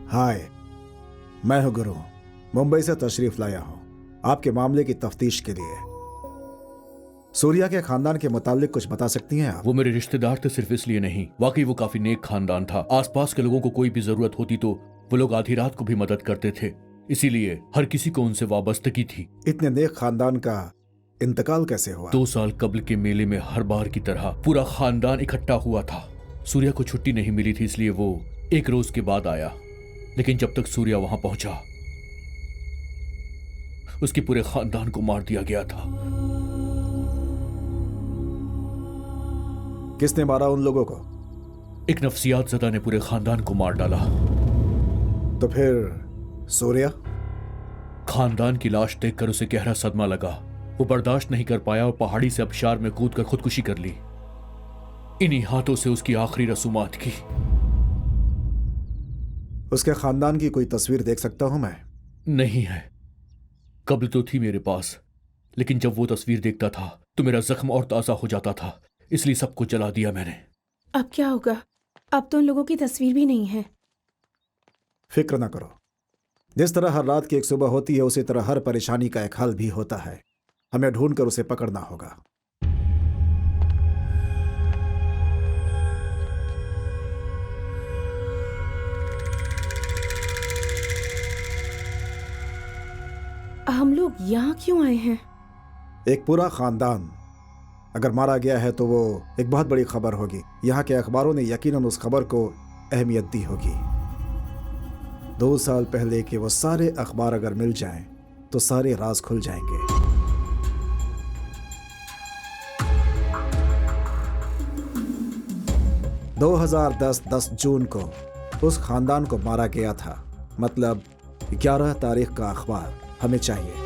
हाय, मैं हूं गुरु, मुंबई से तशरीफ लाया हूं आपके मामले की तफ्तीश के लिए। सूर्या के खानदान के मुतालिक कुछ बता सकती हैं आप? वो मेरे रिश्तेदार थे, सिर्फ इसलिए नहीं, वाकई वो काफी नेक खानदान था। आसपास के लोगों को कोई भी जरूरत होती तो वो लोग आधी रात को भी मदद करते थे, इसीलिए हर किसी को उनसे वाबस्तगी थी। इतने नेक खानदान का इंतकाल कैसे हुआ? 2 साल कबल के मेले में हर बार की तरह पूरा खानदान इकट्ठा हुआ था। सूर्या को छुट्टी नहीं मिली थी, इसलिए वो 1 रोज के बाद आया। लेकिन जब तक सूर्या वहां पहुंचा, उसके पूरे खानदान को मार दिया गया था। किसने मारा उन लोगों को? एक नफ्सियात ज़दा ने पूरे खानदान को मार डाला। तो फिर सूर्या? खानदान की लाश देखकर उसे गहरा सदमा लगा। वो बर्दाश्त नहीं कर पाया और पहाड़ी से अबशार में कूदकर खुदकुशी कर ली। इन्हीं हाथों से उसकी आखिरी रसूमात की। उसके खानदान की कोई तस्वीर देख सकता हूं मैं? नहीं है। कब्र तो थी मेरे पास, लेकिन जब वो तस्वीर देखता था तो मेरा जख्म और ताज़ा हो जाता था, इसलिए सबको जला दिया मैंने। अब क्या होगा? अब तो उन लोगों की तस्वीर भी नहीं है। फिक्र ना करो। जिस तरह हर रात की एक सुबह होती है, उसी तरह हर परेशानी का एक हल भी होता है। हमें ढूंढकर उसे पकड़ना होगा। हम लोग यहाँ क्यों आए हैं? एक पूरा खानदान अगर मारा गया है तो वो एक बहुत बड़ी खबर होगी। यहाँ के अखबारों ने यकीनन उस खबर को अहमियत दी होगी। 2 साल पहले के वो सारे अखबार अगर मिल जाएं तो सारे राज खुल जाएंगे। (2010) 10 जून को उस खानदान को मारा गया था। मतलब 11 तारीख का अखबार हमें चाहिए।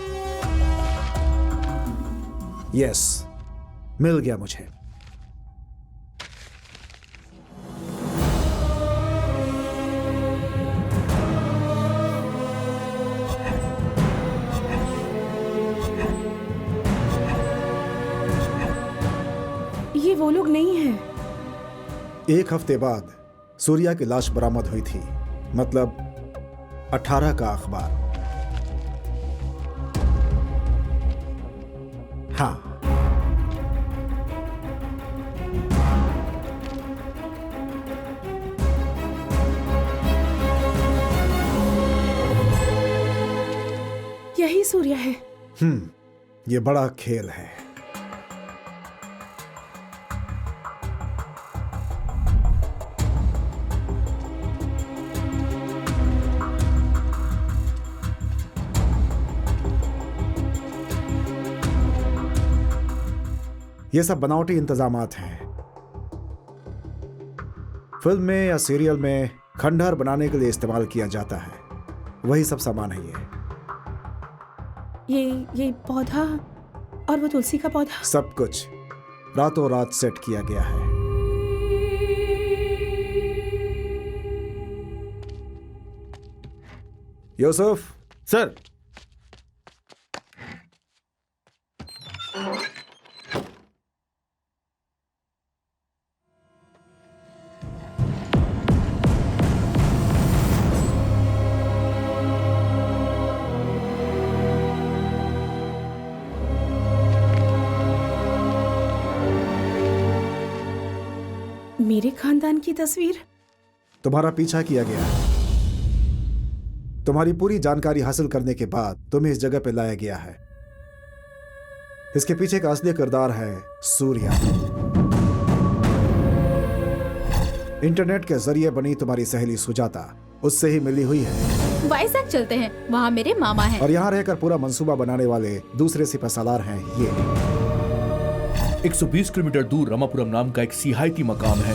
यस, मिल गया मुझे। ये वो लोग नहीं हैं। 1 हफ्ते बाद सूर्या की लाश बरामद हुई थी। मतलब 18 का अखबार। हाँ, यही सूर्या है। ये बड़ा खेल है। ये सब बनावटी इंतजामात हैं। फिल्म में या सीरियल में खंडहर बनाने के लिए इस्तेमाल किया जाता है, वही सब सामान है ये पौधा और वो तुलसी का पौधा, सब कुछ रातों रात सेट किया गया है। यूसुफ सर। मेरे खानदान की तस्वीर। तुम्हारा पीछा किया गया है। तुम्हारी पूरी जानकारी हासिल करने के बाद तुम्हें इस जगह पे लाया गया है। इसके पीछे का असली किरदार है सूर्या। इंटरनेट के जरिए बनी तुम्हारी सहेली सुजाता उससे ही मिली हुई है। वाइजैक चलते हैं, वहाँ मेरे मामा हैं। और यहाँ रहकर पूरा मंसूबा बनाने वाले दूसरे सिपहसालार हैं ये। 120 किलोमीटर दूर रमापुरम नाम का एक सियाहती मकाम है।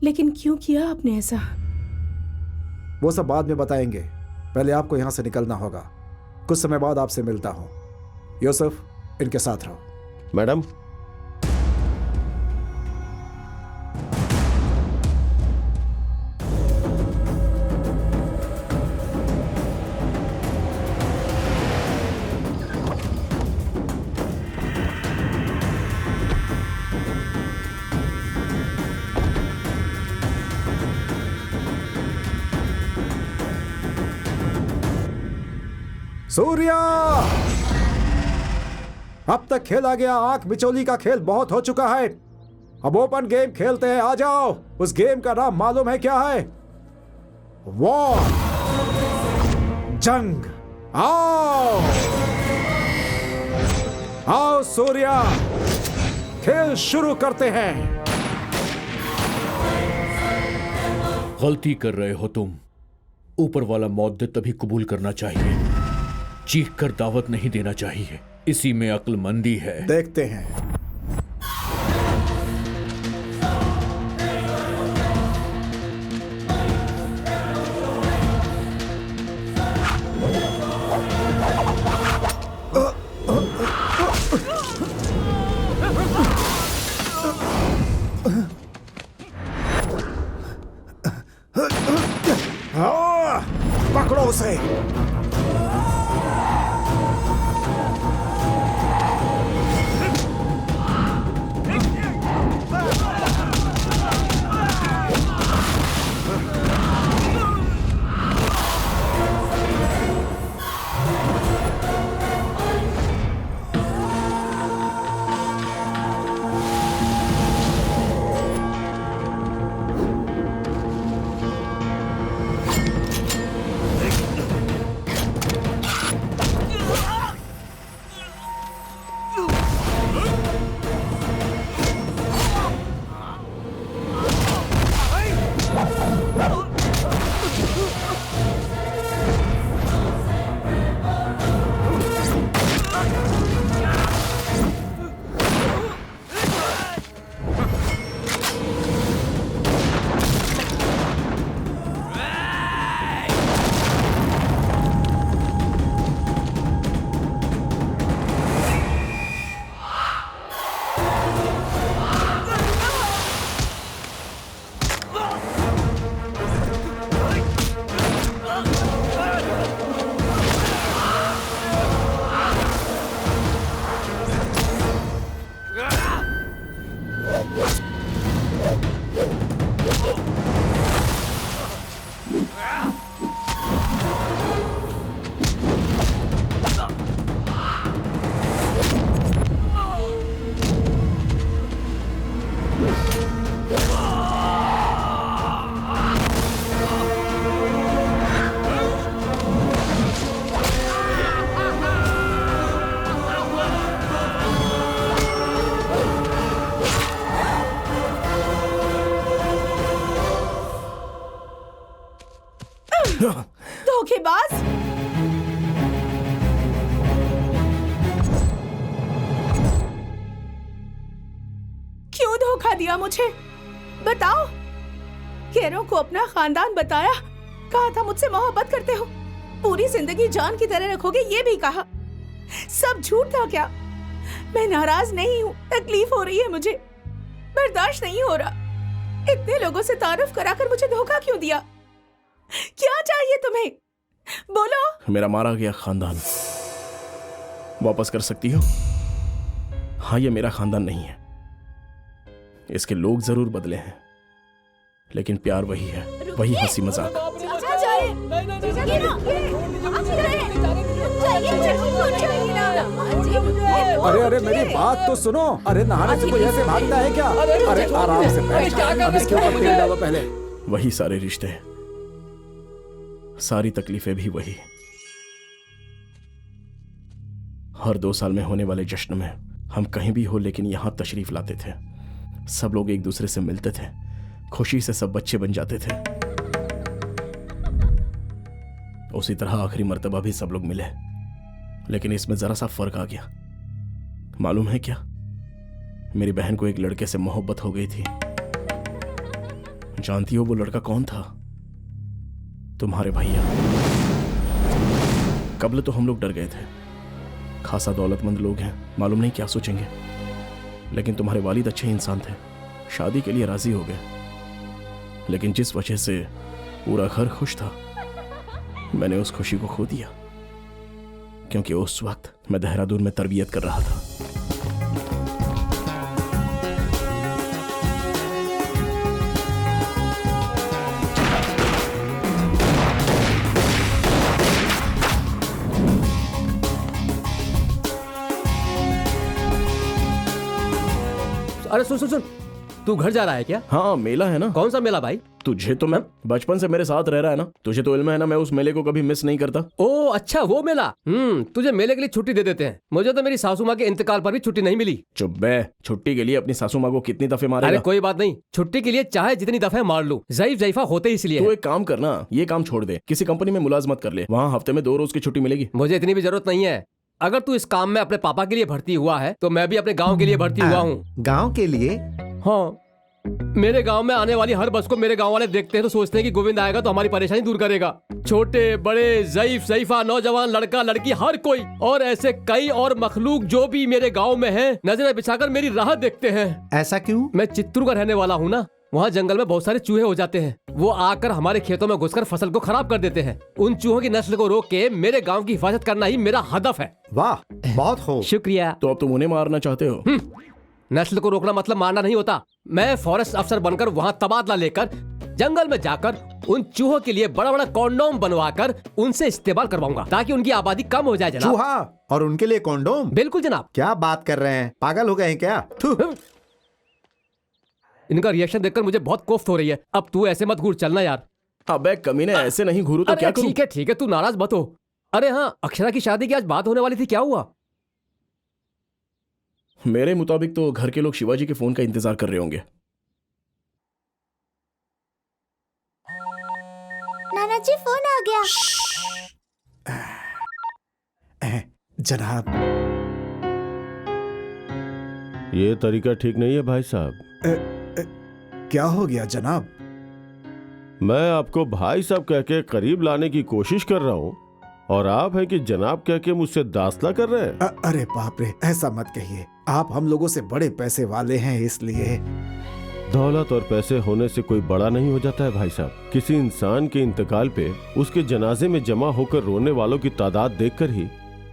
लेकिन क्यों किया आपने ऐसा? वो सब बाद में बताएंगे। पहले आपको यहाँ से निकलना होगा। कुछ समय बाद आपसे मिलता हूँ। यूसुफ, इनके साथ रहो। मैडम, सूर्या, अब तक खेला गया आंख बिचौली का खेल बहुत हो चुका है। अब ओपन गेम खेलते हैं। आ जाओ। उस गेम का नाम मालूम है क्या है? वॉर, जंग। आओ आओ सूर्या, खेल शुरू करते हैं। गलती कर रहे हो तुम। ऊपर वाला मौत दे तभी कबूल करना चाहिए, चीख कर दावत नहीं देना चाहिए। इसी में अक्लमंदी है। देखते हैं। पकड़ो उसे। धोखेबाज। क्यों धोखा दिया मुझे? बताओ। केरों को अपना खानदान बताया, कहा था मुझसे मोहब्बत करते हो, पूरी जिंदगी जान की तरह रखोगे, ये भी कहा। सब झूठ था क्या? मैं नाराज नहीं हूँ, तकलीफ हो रही है मुझे, बर्दाश्त नहीं हो रहा। इतने लोगों से तारीफ कराकर मुझे धोखा क्यों दिया? क्या चाहिए तुम्हें? बोलो। मेरा मारा गया खानदान वापस कर सकती हो? हाँ, ये मेरा खानदान नहीं है, इसके लोग जरूर बदले हैं, लेकिन प्यार वही है, वही हंसी मजाक। अरे अरे मेरी बात तो सुनो। अरे नहाने से कोई ऐसे भागता है क्या? अरे आराम से बैठ, अब इसके ऊपर तेल डालो पहले। वही सारे रिश्ते, सारी तकलीफें भी वही। हर 2 साल में होने वाले जश्न में हम कहीं भी हो लेकिन यहां तशरीफ लाते थे। सब लोग एक दूसरे से मिलते थे, खुशी से सब बच्चे बन जाते थे। उसी तरह आखिरी मर्तबा भी सब लोग मिले, लेकिन इसमें जरा सा फर्क आ गया। मालूम है क्या? मेरी बहन को एक लड़के से मोहब्बत हो गई थी। जानती हो वो लड़का कौन था? तुम्हारे भैया। कबल तो हम लोग डर गए थे, खासा दौलतमंद लोग हैं, मालूम नहीं क्या सोचेंगे, लेकिन तुम्हारे वालिद अच्छे इंसान थे, शादी के लिए राजी हो गए। लेकिन जिस वजह से पूरा घर खुश था, मैंने उस खुशी को खो दिया, क्योंकि उस वक्त मैं देहरादून में तरबियत कर रहा था। अरे सुन सुन सुन, तू घर जा रहा है क्या? हाँ, मेला है ना। कौन सा मेला भाई? तुझे तो मैं बचपन से मेरे साथ रह रहा है ना, तुझे तो इल्म है ना, मैं उस मेले को कभी मिस नहीं करता। ओ अच्छा, वो मेला। तुझे मेले के लिए छुट्टी दे देते हैं। मुझे तो मेरी सासू माँ के इंतकाल पर भी छुट्टी नहीं मिली। चुप बे, छुट्टी के लिए अपनी सासू माँ को कितनी दफे मारेगा? अरे कोई बात नहीं, छुट्टी के लिए चाहे जितनी दफे मार लूं, ज़ईफ ज़ईफा होते इसलिए। तो एक काम करना, ये काम छोड़ दे, किसी कंपनी में मुलाजमत कर ले, वहाँ हफ्ते में 2 रोज की छुट्टी मिलेगी। मुझे इतनी भी जरूरत नहीं है। अगर तू इस काम में अपने पापा के लिए भर्ती हुआ है तो मैं भी अपने गाँव के लिए भर्ती हुआ हूँ। गाँव के लिए? हाँ, मेरे गांव में आने वाली हर बस को मेरे गांव वाले देखते हैं तो सोचते हैं कि गोविंद आएगा तो हमारी परेशानी दूर करेगा। छोटे बड़े, ज़ईफ ज़ईफा, नौजवान, लड़का लड़की, हर कोई, और ऐसे कई और मखलूक जो भी मेरे गांव में हैं, नजरें बिछाकर मेरी राह देखते हैं। ऐसा क्यों? मैं चित्तूर का रहने वाला हूँ ना, वहाँ जंगल में बहुत सारे चूहे हो जाते हैं। वो आकर हमारे खेतों में घुसकर फसल को खराब कर देते हैं। उन चूहों की नस्ल को रोक के मेरे गांव की हिफाजत करना ही मेरा हदफ है। वाह, बहुत खूब। शुक्रिया। तो अब तुम उन्हें मारना चाहते हो? नस्ल को रोकना मतलब मारना नहीं होता। मैं फॉरेस्ट अफसर बनकर वहाँ तबादला लेकर जंगल में जाकर उन चूहों के लिए बड़ा बड़ा कॉन्डोम बनवाकर उनसे इस्तेमाल करवाऊंगा ताकि उनकी आबादी कम हो जाए। जनाब, चूहा और उनके लिए कॉन्डोम? बिल्कुल जनाब। क्या बात कर रहे हैं, पागल हो गए हैं क्या? इनका रिएक्शन देखकर मुझे बहुत कोफ्त हो रही है। अब तू ऐसे मत घूर, चलना यार। अबे कमीने, ऐसे नहीं घूरू तो क्या करूं? ठीक है, तू नाराज मत हो। अरे हाँ, अक्षरा की शादी की आज बात होने वाली थी, क्या हुआ? मेरे मुताबिक तो घर के लोग शिवाजी के फोन का इंतजार कर रहे होंगे। नाना जी, फोन आ गया। जनाब, ये तरीका ठीक नहीं है भाई साहब। क्या हो गया जनाब? मैं आपको भाई साहब कह के करीब लाने की कोशिश कर रहा हूँ और आप है कि जनाब कह के मुझसे दास्ता कर रहे हैं। अरे बाप रे, ऐसा मत कहिए। आप हम लोगों से बड़े पैसे वाले हैं, इसलिए। दौलत और पैसे होने से कोई बड़ा नहीं हो जाता है भाई साहब। किसी इंसान के इंतकाल पे उसके जनाजे में जमा होकर रोने वालों की तादाद देखकर ही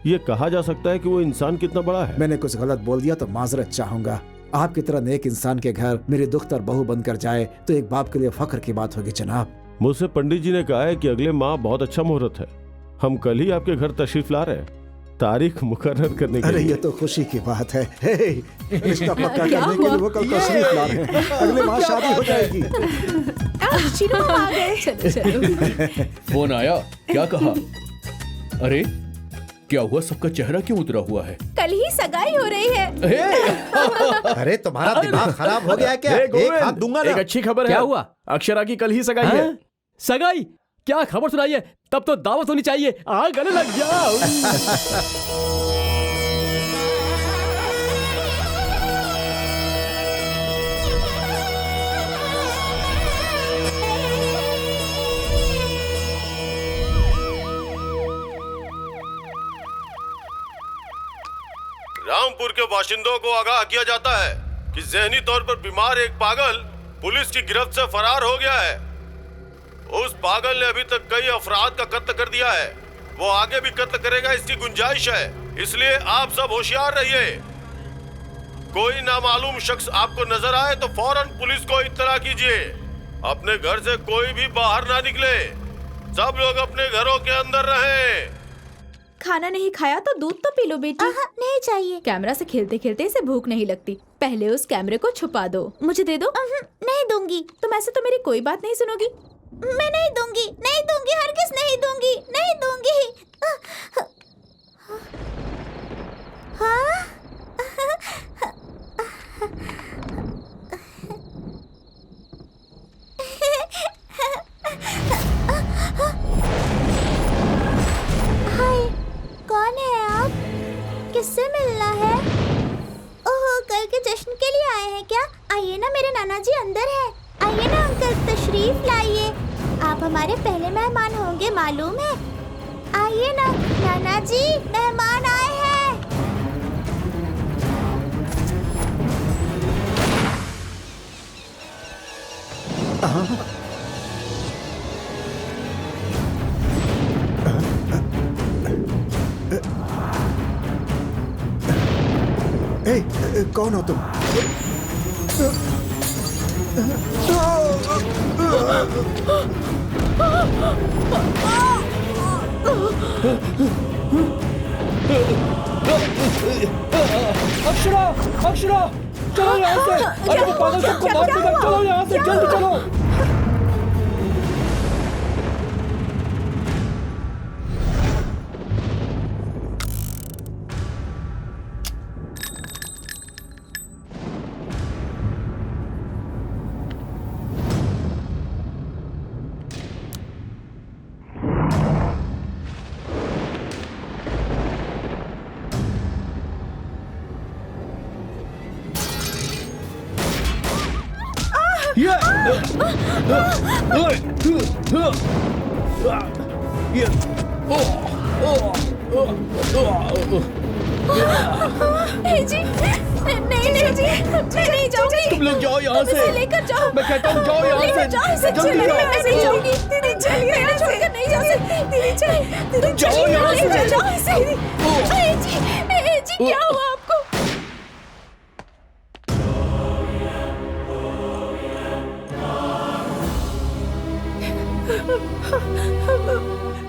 ये कहा जा सकता है कि वो इंसान कितना बड़ा है। मैंने कुछ गलत बोल दिया तो माजरत चाहूंगा। आपकी तरह नेक इंसान के घर मेरी दुख्तर बहू बनकर जाए तो एक बाप के लिए फख्र की बात होगी जनाब। मुझसे पंडित जी ने कहा है कि अगले माह बहुत अच्छा मुहूर्त है। हम कल ही आपके घर तशरीफ ला रहे हैं, तारीख मुकर्रर करने के लिए। अरे ये तो खुशी की बात है। रिश्ता पक्का करने के लिए वो कल तशरीफ ला रहे हैं। अगले माह शादी हो जाएगी। आ गए। फोन आया, क्या कहा? अरे क्या हुआ, सबका चेहरा क्यों उतरा हुआ है? कल ही सगाई हो रही है। अरे तुम्हारा दिमाग खराब हो गया है क्या? एक हाथ दूंगा ना। एक अच्छी खबर है। क्या हुआ? अक्षरा की कल ही सगाई है। सगाई? क्या खबर सुनाइए, तब तो दावत होनी चाहिए। गले लग जाओ। रामपुर के बाशिंदों को आगाह किया जाता है कि जहनी तौर पर बीमार एक पागल पुलिस की गिरफ्त से फरार हो गया है। उस पागल ने अभी तक कई अफराद का कत्ल कर दिया है। वो आगे भी कत्ल करेगा, इसकी गुंजाइश है। इसलिए आप सब होशियार रहिए। कोई नामालूम शख्स आपको नजर आए तो फौरन पुलिस को इत्तला कीजिए। अपने घर से कोई भी बाहर ना निकले। सब लोग अपने घरों के अंदर रहें। खाना नहीं खाया तो दूध तो पी लो बेटी। नहीं चाहिए। कैमरा से खेलते खेलते इसे भूख नहीं लगती। पहले उस कैमरे को छुपा दो। मुझे दे दो। नहीं दूंगी। तुम ऐसे तो मेरी कोई बात नहीं सुनोगी। मैं नहीं दूंगी, नहीं दूंगी, हरगिज़ नहीं दूंगी, नहीं दूंगी। हाँ? हाय, कौन है आप? किससे मिलना है? ओह, कल के जश्न के लिए आए हैं क्या? आइए ना, मेरे नाना जी अंदर है। आइए ना अंकल, तशरीफ लाइए। आप हमारे पहले मेहमान होंगे, मालूम है। आइए ना नाना जी, मेहमान आए हैं। कौन हो तुम? अक्षरा, अक्षरा, चलो यहाँ से। अरे वो पागल सबको मार देगा। चलो यहाँ से, जल्दी चलो। जी नहीं जी, मैं नहीं जाऊंगी। तुम लोग जाओ यहाँ से। लेकर जाओ। मैं कहता हूँ जाओ यहाँ से। जल्दी जाओ। मैं नहीं जाऊंगी। दीदी चलिए, मैं छोड़कर नहीं जा सकती। दीदी चलिए, दीदी जाओ यहाँ से। जाओ इसे। जी क्या हुआ आपको?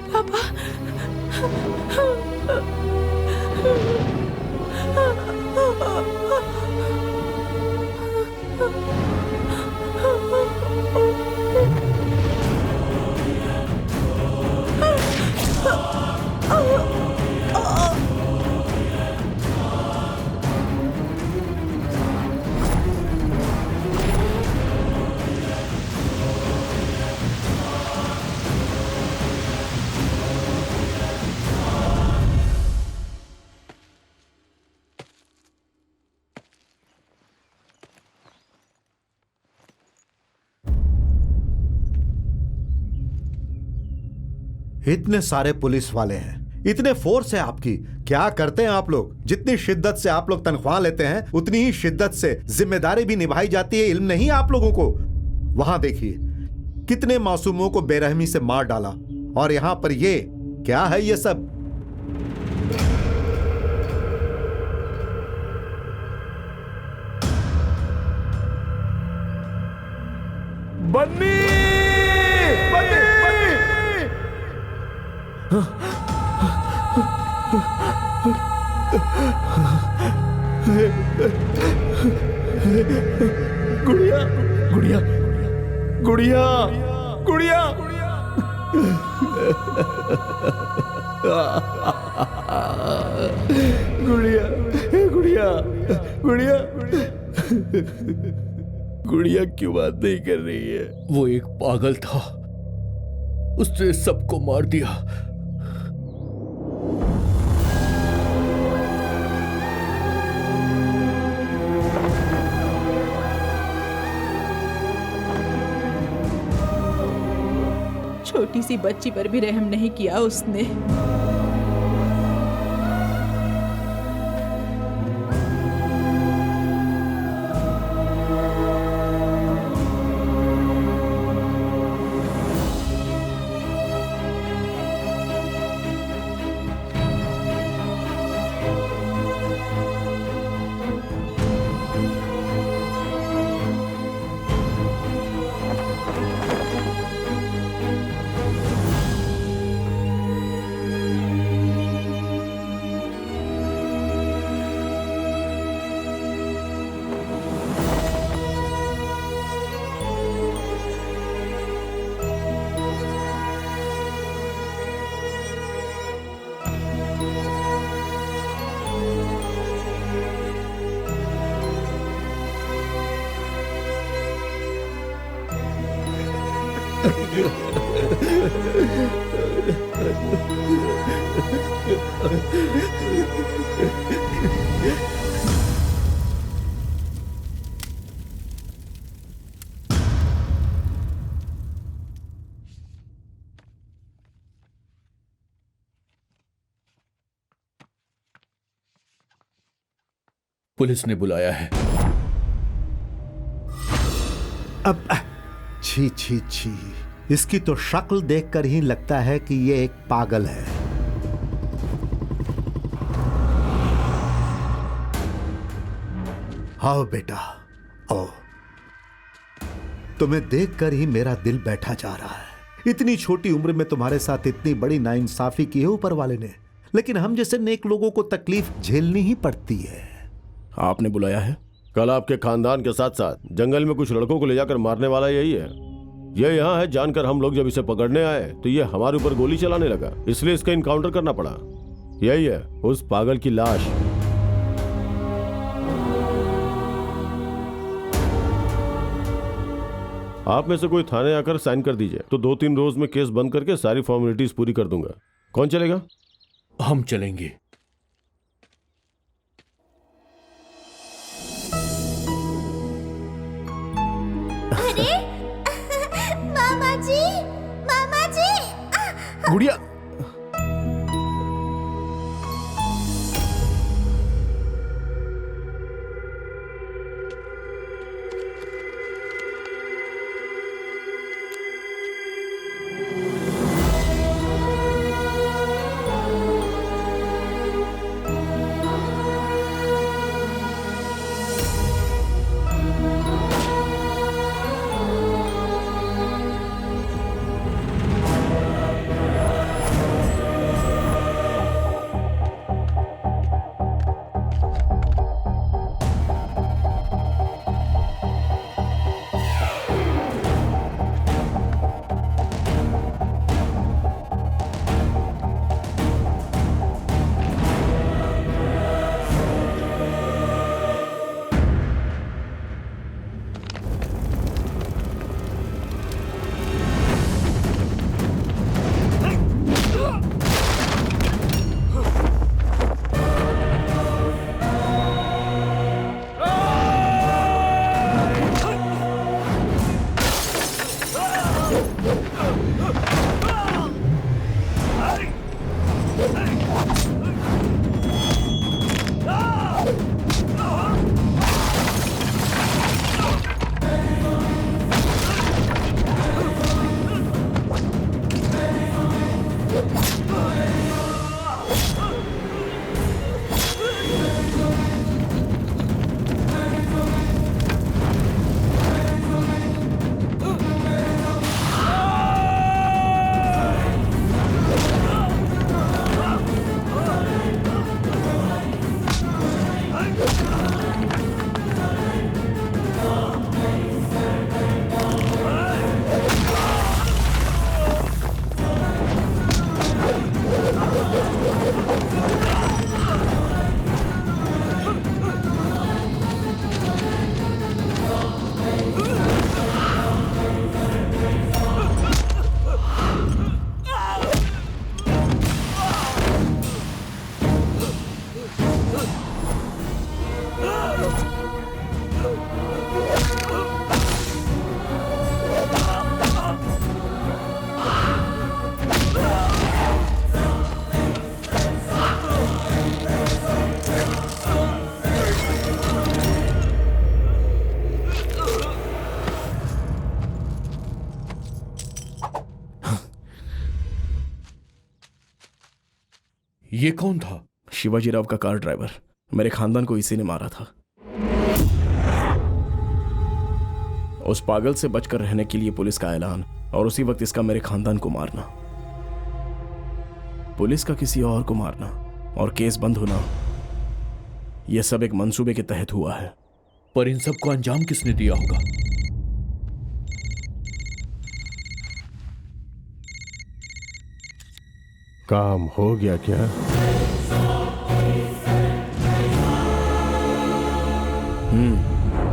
पापा इतने सारे पुलिस वाले हैं, इतने फोर्स है आपकी, क्या करते हैं आप लोग? जितनी शिद्दत से आप लोग तनख्वाह लेते हैं उतनी ही शिद्दत से जिम्मेदारी भी निभाई जाती है। इल्म नहीं आप लोगों को? वहां देखिए कितने मासूमों को बेरहमी से मार डाला, और यहां पर ये क्या है ये सब? बन्नी! गुड़िया गुड़िया गुड़िया गुड़िया गुड़िया गुड़िया गुड़िया गुड़िया क्यों बात नहीं कर रही है? वो एक पागल था, उसने सबको मार दिया। छोटी सी बच्ची पर भी रहम नहीं किया उसने। पुलिस ने बुलाया है। अब छी छी छी, इसकी तो शक्ल देखकर ही लगता है कि ये एक पागल है। आओ बेटा आओ, तुम्हें देखकर ही मेरा दिल बैठा जा रहा है। इतनी छोटी उम्र में तुम्हारे साथ इतनी बड़ी नाइंसाफी की है ऊपर वाले ने, लेकिन हम जैसे नेक लोगों को तकलीफ झेलनी ही पड़ती है। आपने बुलाया है? कल आपके खानदान के साथ साथ जंगल में कुछ लड़कों को ले जाकर मारने वाला यही है। ये यहाँ है जानकर हम लोग जब इसे पकड़ने आए तो ये हमारे ऊपर गोली चलाने लगा, इसलिए इसका इनकाउंटर करना पड़ा। यही है उस पागल की लाश। आप में से कोई थाने आकर साइन कर दीजिए, तो 2-3 रोज में केस बंद करके सारी फॉर्मेलिटीज पूरी कर दूंगा। कौन चलेगा? हम चलेंगे। अरे मामा जी, मामा जी। गुड़िया ये कौन था? शिवाजी राव का कार ड्राइवर। मेरे खानदान को इसी ने मारा था। उस पागल से बचकर रहने के लिए पुलिस का ऐलान, और उसी वक्त इसका मेरे खानदान को मारना, पुलिस का किसी और को मारना और केस बंद होना, यह सब एक मंसूबे के तहत हुआ है। पर इन सब को अंजाम किसने दिया होगा? काम हो गया क्या?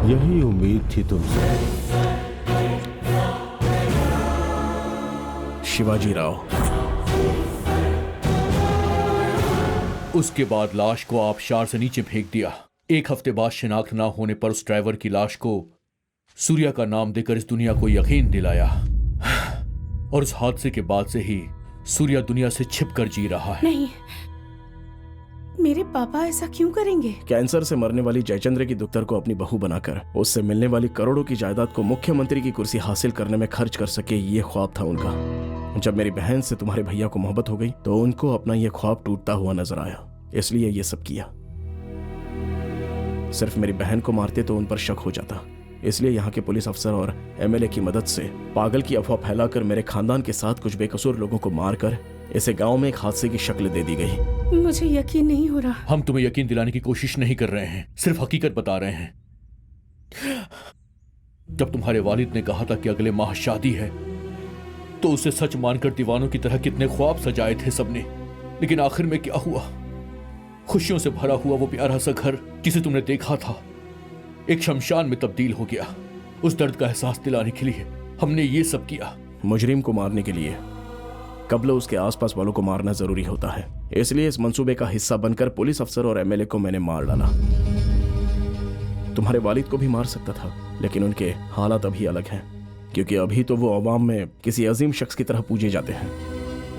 यही उम्मीद थी तुमसे। शिवाजी राव। उसके बाद लाश को आबशार से नीचे फेंक दिया। 1 हफ्ते बाद शिनाख्त ना होने पर उस ड्राइवर की लाश को सूर्या का नाम देकर इस दुनिया को यकीन दिलाया। और उस हादसे के बाद से ही सूर्या दुनिया से छिपकर जी रहा है। नहीं, मेरे पापा ऐसा क्यों करेंगे? कैंसर से मरने वाली जयचंद्र की दुख्तर को अपनी बहू बनाकर उससे मिलने वाली करोड़ों की जायदाद को मुख्यमंत्री की कुर्सी हासिल करने में खर्च कर सके, ये ख्वाब था उनका। जब मेरी बहन से तुम्हारे भैया को मोहब्बत हो गई तो उनको अपना ये ख्वाब टूटता हुआ नजर आया, इसलिए ये सब किया। सिर्फ मेरी बहन को मारते तो उन पर शक हो जाता, इसलिए यहाँ के पुलिस अफसर और एमएलए की मदद से पागल की अफवाह फैलाकर मेरे खानदान के साथ कुछ बेकसूर लोगों को मारकर इसे गांव में एक हादसे की शक्ल दे दी गई। मुझे यकीन नहीं हो रहा। हम तुम्हें यकीन दिलाने की कोशिश नहीं कर रहे हैं, सिर्फ हकीकत बता रहे हैं। जब तुम्हारे वालिद ने कहा था कि अगले माह शादी है, तो उसे सच मानकर दीवानों की तरह कितने ख्वाब सजाए थे सबने, लेकिन आखिर में क्या हुआ? खुशियों से भरा हुआ वो प्यारा सा घर जिसे तुमने देखा था एक शमशान में तब्दील हो गया। उस दर्द का एहसास दिलाने के लिए हमने ये सब किया। मुजरिम को मारने के लिए कब्ल उसके आसपास वालों को मारना जरूरी होता है, इसलिए इस मंसूबे का हिस्सा बनकर पुलिस अफसर और एमएलए को मैंने मार डाला। तुम्हारे वालिद को भी मार सकता था, लेकिन उनके हालात अभी अलग हैं, क्योंकि अभी तो वो अवाम में किसी अजीम शख्स की तरह पूजे जाते हैं।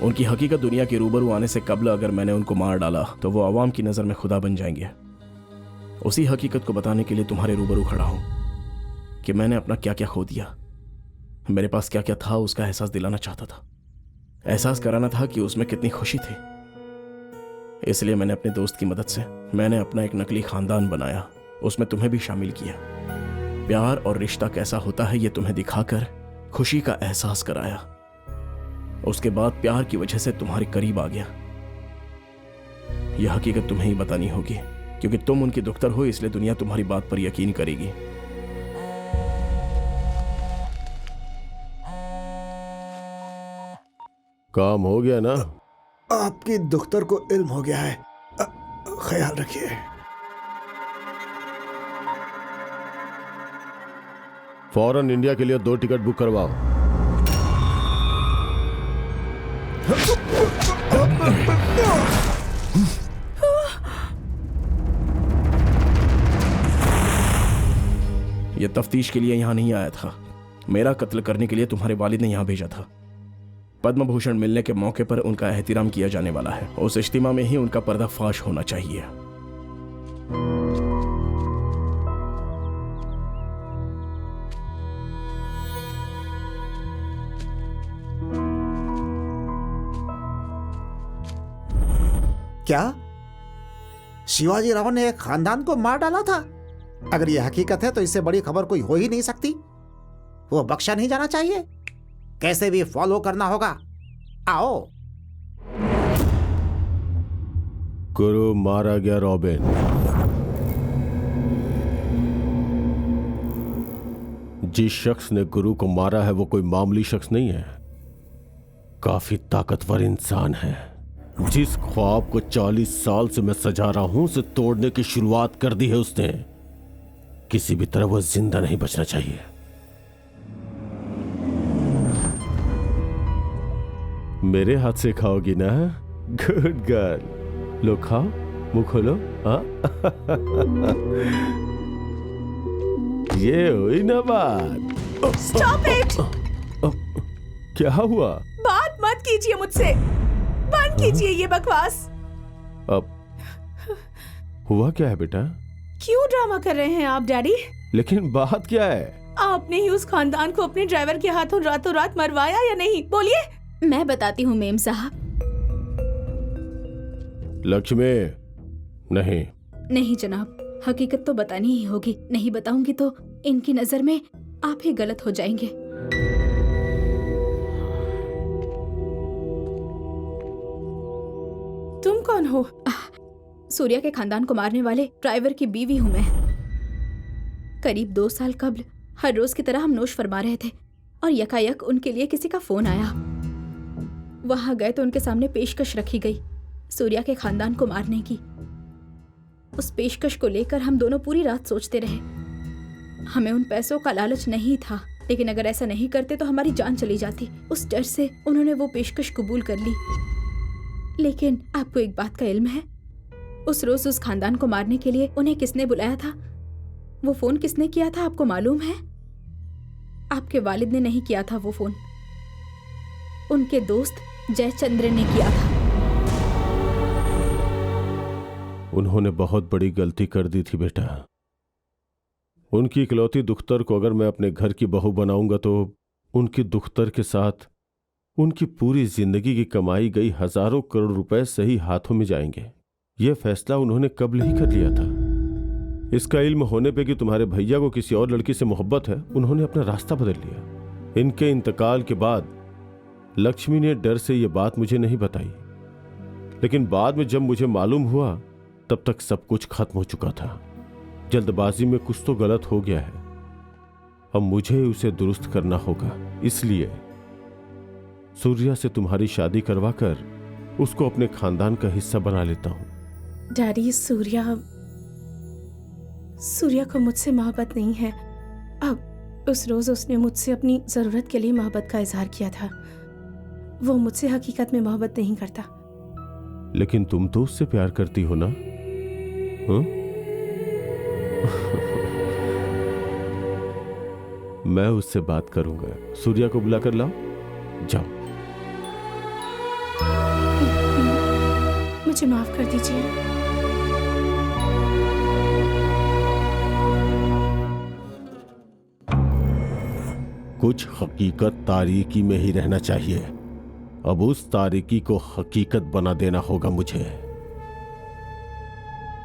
उनकी हकीकत दुनिया के रूबरू आने से कब्ल अगर मैंने उनको मार डाला तो वो अवाम की नजर में खुदा बन जाएंगे। उसी हकीकत को बताने के लिए तुम्हारे रूबरू खड़ा हूं कि मैंने अपना क्या क्या खो दिया। मेरे पास क्या क्या था उसका एहसास दिलाना चाहता था, एहसास कराना था कि उसमें कितनी खुशी थी। इसलिए मैंने अपने दोस्त की मदद से मैंने अपना एक नकली खानदान बनाया, उसमें तुम्हें भी शामिल किया। प्यार और रिश्ता कैसा होता है ये तुम्हें दिखाकर खुशी का एहसास कराया। उसके बाद प्यार की वजह से तुम्हारे करीब आ गया। यह हकीकत तुम्हें ही बतानी होगी, क्योंकि तुम उनकी दुख्तर हो, इसलिए दुनिया तुम्हारी बात पर यकीन करेगी। काम हो गया ना? आपकी दुख्तर को इल्म हो गया है, ख्याल रखिए। फौरन इंडिया के लिए 2 टिकट बुक करवाओ। यह तफ्तीश के लिए यहां नहीं आया था, मेरा कत्ल करने के लिए तुम्हारे वालिद ने यहां भेजा था। पद्म भूषण मिलने के मौके पर उनका एहतिराम किया जाने वाला है, उस इज्तिमा में ही उनका पर्दाफाश होना चाहिए। क्या शिवाजी राव ने एक खानदान को मार डाला था? अगर यह हकीकत है तो इससे बड़ी खबर कोई हो ही नहीं सकती। वो बख्शा नहीं जाना चाहिए, कैसे भी फॉलो करना होगा। आओ। गुरु मारा गया रॉबिन। जिस शख्स ने गुरु को मारा है वो कोई मामूली शख्स नहीं है, काफी ताकतवर इंसान है। जिस ख्वाब को 40 साल से मैं सजा रहा हूं उसे तोड़ने की शुरुआत कर दी है उसने। किसी भी तरह वो जिंदा नहीं बचना चाहिए। मेरे हाथ से खाओगी ना? Good girl. लो खाओ, मुंह खोलो। ये हुई ना बात। Stop it. क्या हुआ? बात मत कीजिए मुझसे, बंद कीजिए ये बकवास। अब हुआ क्या है बेटा? क्यों ड्रामा कर रहे हैं आप डैडी? लेकिन बात क्या है? आपने ही उस खानदान को अपने ड्राइवर के हाथों रातों रात मरवाया या नहीं? बोलिए। मैं बताती हूँ मेम साहब। लक्ष्मी, नहीं। नहीं जनाब, हकीकत तो बतानी ही होगी। नहीं बताऊंगी तो इनकी नजर में आप ही गलत हो जाएंगे। तुम कौन हो? सूर्या के खानदान को मारने वाले ड्राइवर की बीवी हूं मैं। करीब 2 साल कबल हर रोज की तरह हम नोश फरमा रहे थे और यकायक उनके लिए किसी का फोन आया। वहां गए तो उनके सामने पेशकश रखी गई सूर्या के खानदान को मारने की। उस पेशकश को लेकर हम दोनों पूरी रात सोचते रहे। हमें उन पैसों का लालच नहीं था, लेकिन अगर ऐसा नहीं करते तो हमारी जान चली जाती। उस डर से उन्होंने वो पेशकश कबूल कर ली। लेकिन आपको एक बात का इल्म है, उस रोज उस खानदान को मारने के लिए उन्हें किसने बुलाया था? वो फोन किसने किया था आपको मालूम है? आपके वालिद ने नहीं किया था वो फोन, उनके दोस्त जयचंद्र ने किया था। उन्होंने बहुत बड़ी गलती कर दी थी बेटा। उनकी इकलौती दुख्तर को अगर मैं अपने घर की बहू बनाऊंगा तो उनकी दुख्तर के साथ उनकी पूरी जिंदगी की कमाई गई हजारों करोड़ रुपए सही हाथों में जाएंगे। यह फैसला उन्होंने कब्ल ही कर लिया था। इसका इल्म होने पे कि तुम्हारे भैया को किसी और लड़की से मोहब्बत है, उन्होंने अपना रास्ता बदल लिया। इनके इंतकाल के बाद लक्ष्मी ने डर से यह बात मुझे नहीं बताई, लेकिन बाद में जब मुझे मालूम हुआ तब तक सब कुछ खत्म हो चुका था। जल्दबाजी में कुछ तो गलत हो गया है, अब मुझे उसे दुरुस्त करना होगा। इसलिए सूर्या से तुम्हारी शादी करवाकर उसको अपने खानदान का हिस्सा बना लेता हूं। डैडी, सूर्या को मुझसे मोहब्बत नहीं है। अब उस रोज उसने मुझसे अपनी जरूरत के लिए मोहब्बत का इजहार किया था। वो मुझसे हकीकत में मोहब्बत नहीं करता। लेकिन तुम तो उससे प्यार करती हो ना? मैं उससे बात करूंगा। सूर्या को बुला कर लाओ। जाओ। मुझे माफ कर दीजिए। कुछ हकीकत तारीकी में ही रहना चाहिए। अब उस तारीकी को हकीकत बना देना होगा मुझे।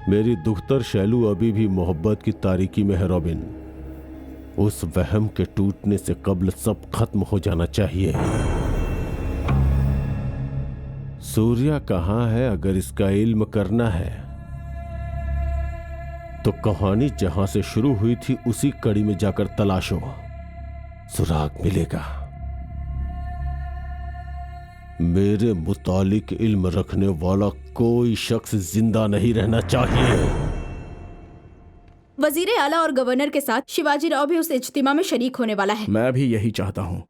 मेरी दुख्तर शैलू अभी भी मोहब्बत की तारीकी में है रॉबिन। उस वहम के टूटने से कब्ल सब खत्म हो जाना चाहिए। सूर्या कहां है? अगर इसका इल्म करना है तो कहानी जहां से शुरू हुई थी उसी कड़ी में जाकर तलाशो, सुराग मिलेगा। मेरे मुतालिक इल्म रखने वाला कोई शख्स जिंदा नहीं रहना चाहिए। वजीर आला और गवर्नर के साथ शिवाजी राव भी उस इज्तिमा में शरीक होने वाला है। मैं भी यही चाहता हूँ।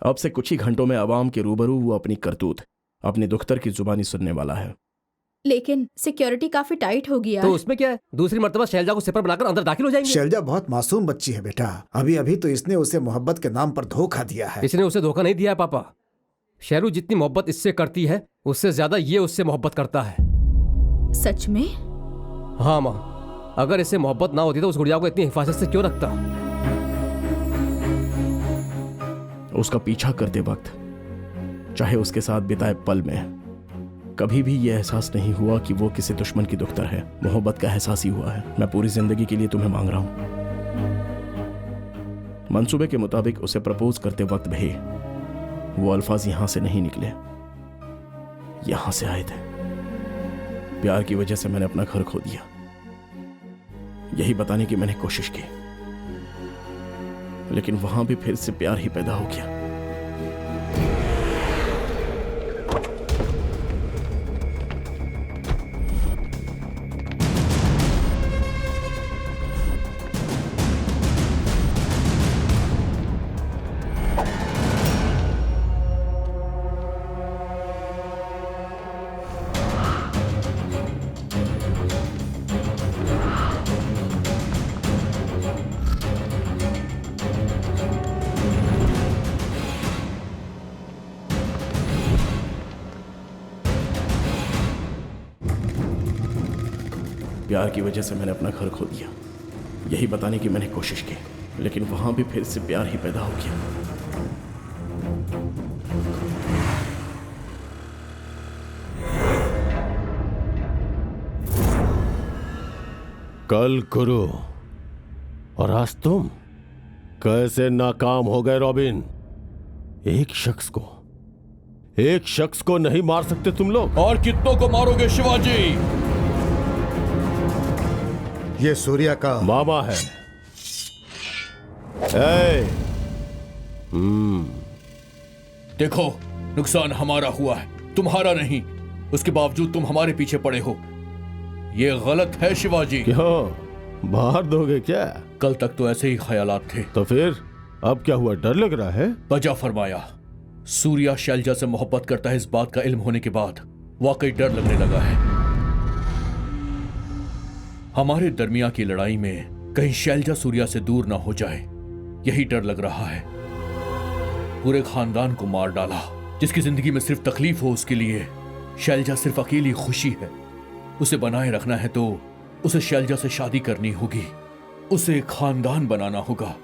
अब से कुछ ही घंटों में अवाम के रूबरू वो अपनी करतूत अपनी दुख्तर की जुबानी सुनने वाला है। लेकिन सिक्योरिटी काफी टाइट हो गया। तो उसमें क्या है, दूसरी मर्तबा शैलजा को सिपर बनाकर अंदर दाखिल हो जाएंगे। शैलजा बहुत मासूम बच्ची है बेटा। अभी अभी तो इसने उसे मोहब्बत के नाम पर धोखा दिया है। इसने उसे धोखा नहीं दिया है पापा। शैरू जितनी मोहब्बत इससे करती है उससे ज्यादा ये उससे मोहब्बत करता है। सच में? हाँ माँ, अगर इससे मोहब्बत ना होती तो उस गुड़िया को इतनी हिफाजत से क्यों रखता। उसका पीछा करते वक्त, चाहे उसके साथ बिताए पल में, कभी भी यह एहसास नहीं हुआ कि वो किसी दुश्मन की दुख्तर है। मोहब्बत का एहसास ही हुआ है। मैं पूरी जिंदगी के लिए तुम्हें मांग रहा हूं। मंसूबे के मुताबिक उसे प्रपोज करते वक्त भी वो अल्फाज यहां से नहीं निकले, यहां से आए थे। प्यार की वजह से मैंने अपना घर खो दिया, यही बताने की मैंने कोशिश की, लेकिन वहां भी फिर से प्यार ही पैदा हो गया। प्यार की वजह से मैंने अपना घर खो दिया, यही बताने की मैंने कोशिश की, लेकिन वहां भी फिर से प्यार ही पैदा हो गया। कल गुरु और आज तुम कैसे नाकाम हो गए रॉबिन। एक शख्स को नहीं मार सकते तुम लोग। और कितनों को मारोगे शिवाजी? ये सूर्या का मामा है। देखो, नुकसान हमारा हुआ है, तुम्हारा नहीं। उसके बावजूद तुम हमारे पीछे पड़े हो। ये गलत है शिवाजी। क्यों, मार दोगे क्या? कल तक तो ऐसे ही ख्यालात थे। तो फिर अब क्या हुआ? डर लग रहा है? बजा फरमाया। सूर्या शैलजा से मोहब्बत करता है, इस बात का इल्म होने के बाद वाकई डर लगने लगा है। हमारे दरमियान की लड़ाई में कहीं शैलजा सूर्या से दूर ना हो जाए, यही डर लग रहा है। पूरे खानदान को मार डाला। जिसकी जिंदगी में सिर्फ तकलीफ हो उसके लिए शैलजा सिर्फ अकेली खुशी है। उसे बनाए रखना है तो उसे शैलजा से शादी करनी होगी, उसे खानदान बनाना होगा,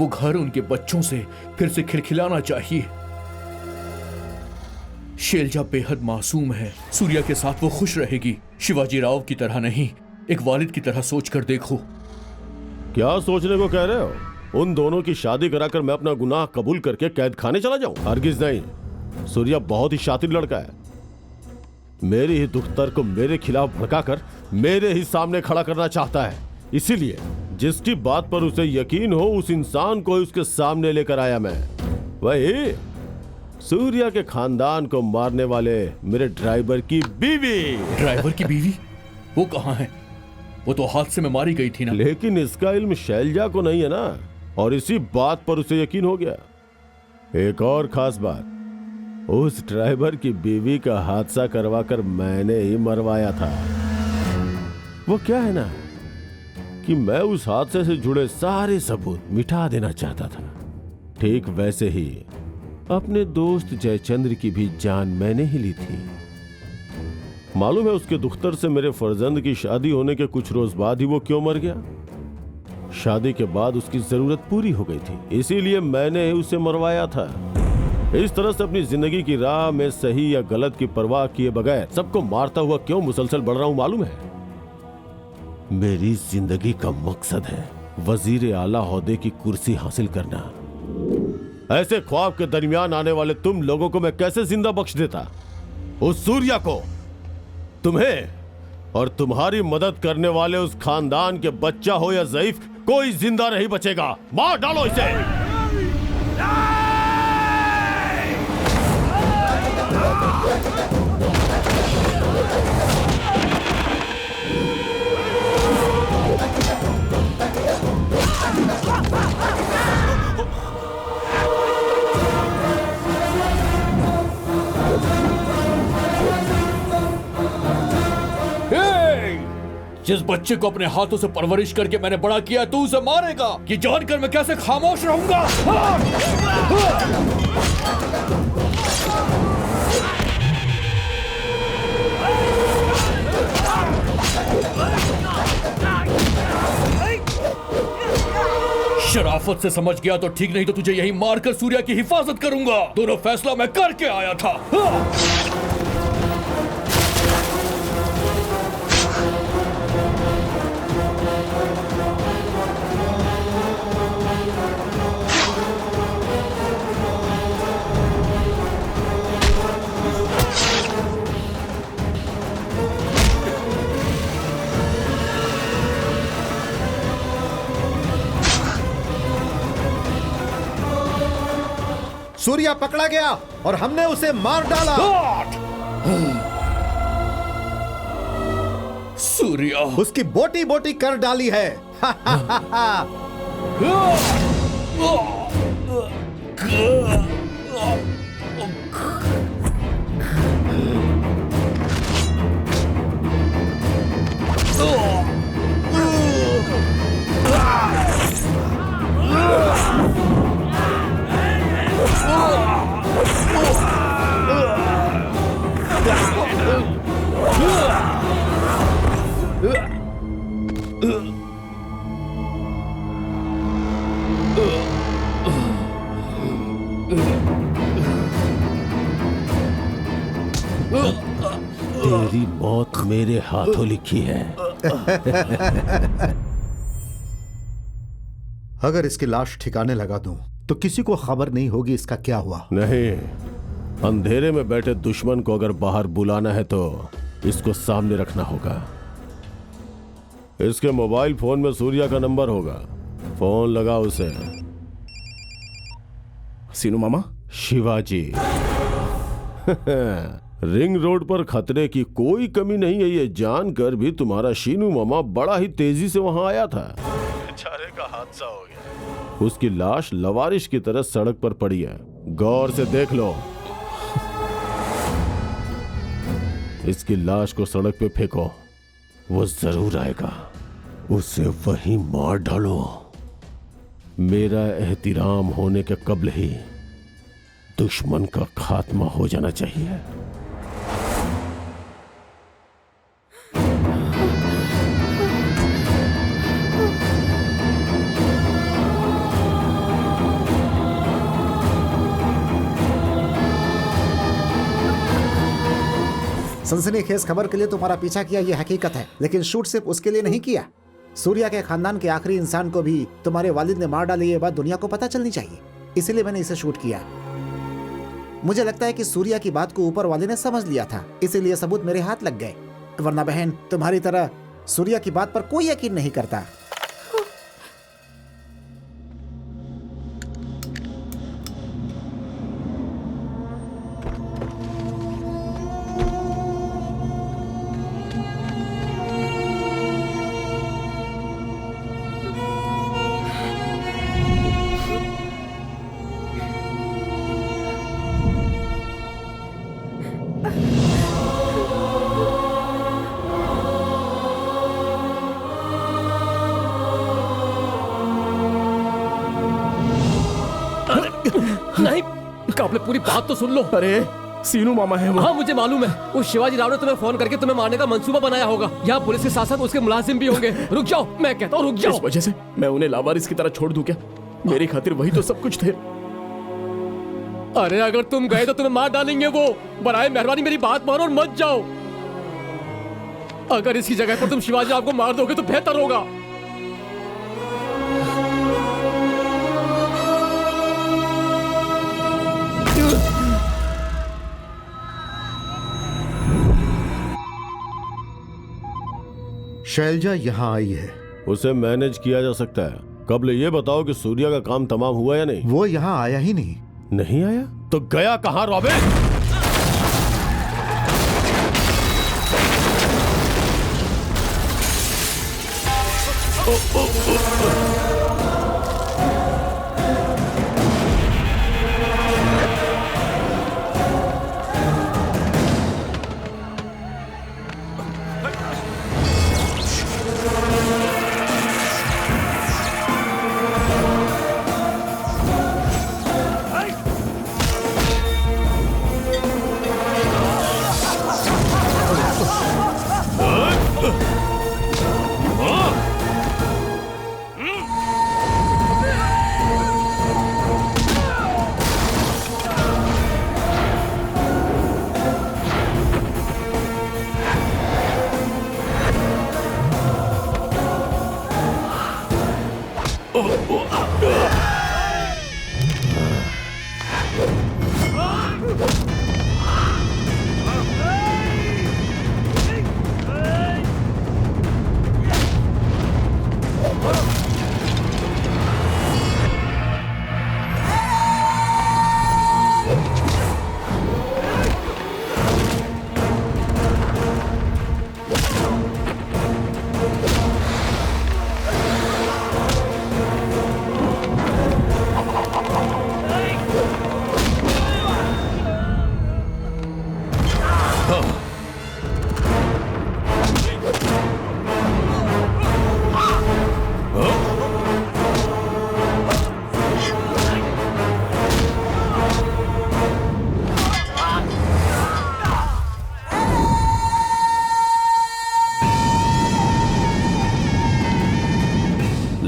वो घर उनके बच्चों से फिर से खिलखिलाना चाहिए। शैलजा बेहद मासूम है, सूर्या के साथ वो खुश रहेगी। शिवाजी राव की तरह नहीं, एक वालिद की तरह सोच कर देखो। क्या सोचने को कह रहे हो? उन दोनों की शादी कराकर मैं अपना गुनाह कबूल करके कैद खाने चला जाऊं? हरगिज नहीं। सूर्या बहुत ही शातिर लड़का है। मेरी ही दुख्तर को मेरे खिलाफ भड़काकर मेरे ही सामने खड़ा करना चाहता है। इसीलिए जिसकी बात पर उसे यकीन हो उस इंसान को उसके सामने लेकर आया मैं। वही सूर्या के खानदान को मारने वाले मेरे ड्राइवर की बीवी। ड्राइवर की बीवी? वो कहाँ है? वो तो हादसे में मारी गई थी ना। लेकिन इसका इल्म शैलजा को नहीं है ना, और इसी बात पर उसे यकीन हो गया। एक और खास बात, उस ड्राइवर की बीवी का हादसा करवाकर मैंने ही मरवाया था। वो क्या है ना कि मैं उस हादसे से जुड़े सारे सबूत मिटा देना चाहता था। ठीक वैसे ही अपने दोस्त जयचंद्र की भी जान मैंने ही ली थी। मालूम है उसके दुख्तर से मेरे फर्जंद की शादी होने के कुछ रोज बाद ही वो क्यों मर गया? शादी के बाद उसकी जरूरत पूरी हो गई थी, इसीलिए मैंने उसे मरवाया था। इस तरह से अपनी जिंदगी की राह में सही या गलत की परवाह किए बगैर सबको मारता हुआ क्यों मुसलसल बढ़ रहा हूं मालूम है? मेरी जिंदगी का मकसद है वजीर आला ओहदे की कुर्सी हासिल करना। ऐसे ख्वाब के दरमियान आने वाले तुम लोगों को मैं कैसे जिंदा बख्श देता? उस सूर्या को, तुम्हें और तुम्हारी मदद करने वाले उस खानदान के बच्चा हो या ज़ईफ, कोई जिंदा नहीं बचेगा। मार डालो इसे। जिस बच्चे को अपने हाथों से परवरिश करके मैंने बड़ा किया, तू उसे मारेगा? ये जानकर मैं कैसे खामोश रहूंगा? शराफत से समझ गया तो ठीक, नहीं तो तुझे यही मारकर सूर्या की हिफाजत करूंगा। दोनों फैसला मैं करके आया था। सूर्या पकड़ा गया और हमने उसे मार डाला। सूर्या उसकी बोटी बोटी कर डाली है। तेरी मौत मेरे हाथों लिखी है। अगर इसकी लाश ठिकाने लगा दूं तो किसी को खबर नहीं होगी इसका क्या हुआ। नहीं, अंधेरे में बैठे दुश्मन को अगर बाहर बुलाना है तो इसको सामने रखना होगा। इसके मोबाइल फोन में सूर्या का नंबर होगा, फोन लगा उसे। सीनू मामा? शिवाजी। रिंग रोड पर खतरे की कोई कमी नहीं है, ये जानकर भी तुम्हारा शीनू मामा बड़ा ही तेजी से वहां आया था। बेचारे का हादसा हो गया। उसकी लाश लवारिश की तरह सड़क पर पड़ी है, गौर से देख लो। इसकी लाश को सड़क पे फेंको, वो जरूर आएगा, उसे वहीं मार डालो। मेरा एहतिराम होने के कब्ल ही दुश्मन का खात्मा हो जाना चाहिए। सनसनीखेज खबर के लिए तुम्हारा पीछा किया ये हकीकत है, लेकिन शूट सिर्फ उसके लिए नहीं किया। सूर्या के खानदान के आखिरी इंसान को भी तुम्हारे वालिद ने मार डाला, ये बात दुनिया को पता चलनी चाहिए, इसीलिए मैंने इसे शूट किया। मुझे लगता है कि सूर्या की बात को ऊपर वाले ने समझ लिया था, इसीलिए सबूत मेरे हाथ लग गए, वरना बहन तुम्हारी तरह सूर्या की बात पर कोई यकीन नहीं करता। नहीं, आपने पूरी बात तो सुन लो। अरे सीनू मामा है वो। हाँ मुझे मालूम है, उस शिवाजी राव ने तुम्हें फोन करके तुम्हें मारने का मंसूबा बनाया होगा। यहाँ पुलिस के साथ साथ उसके मुलाजिम भी होंगे। रुक जाओ, मैं कहता हूँ रुक जाओ। इस वजह से मैं उन्हें लावारिस की तरह छोड़ दूं क्या? मेरी खातिर वही तो सब कुछ थे। अरे अगर तुम गए तो तुम्हें मार डालेंगे वो। बराए मेहरबानी मेरी बात मानो और मत जाओ। अगर इसकी जगह पर तुम शिवाजी राव को मार दोगे तो बेहतर होगा। शैलजा यहाँ आई है। उसे मैनेज किया जा सकता है। कबल ये बताओ कि सूर्या का काम तमाम हुआ या नहीं? वो यहाँ आया ही नहीं। नहीं आया तो गया कहाँ रॉबिन?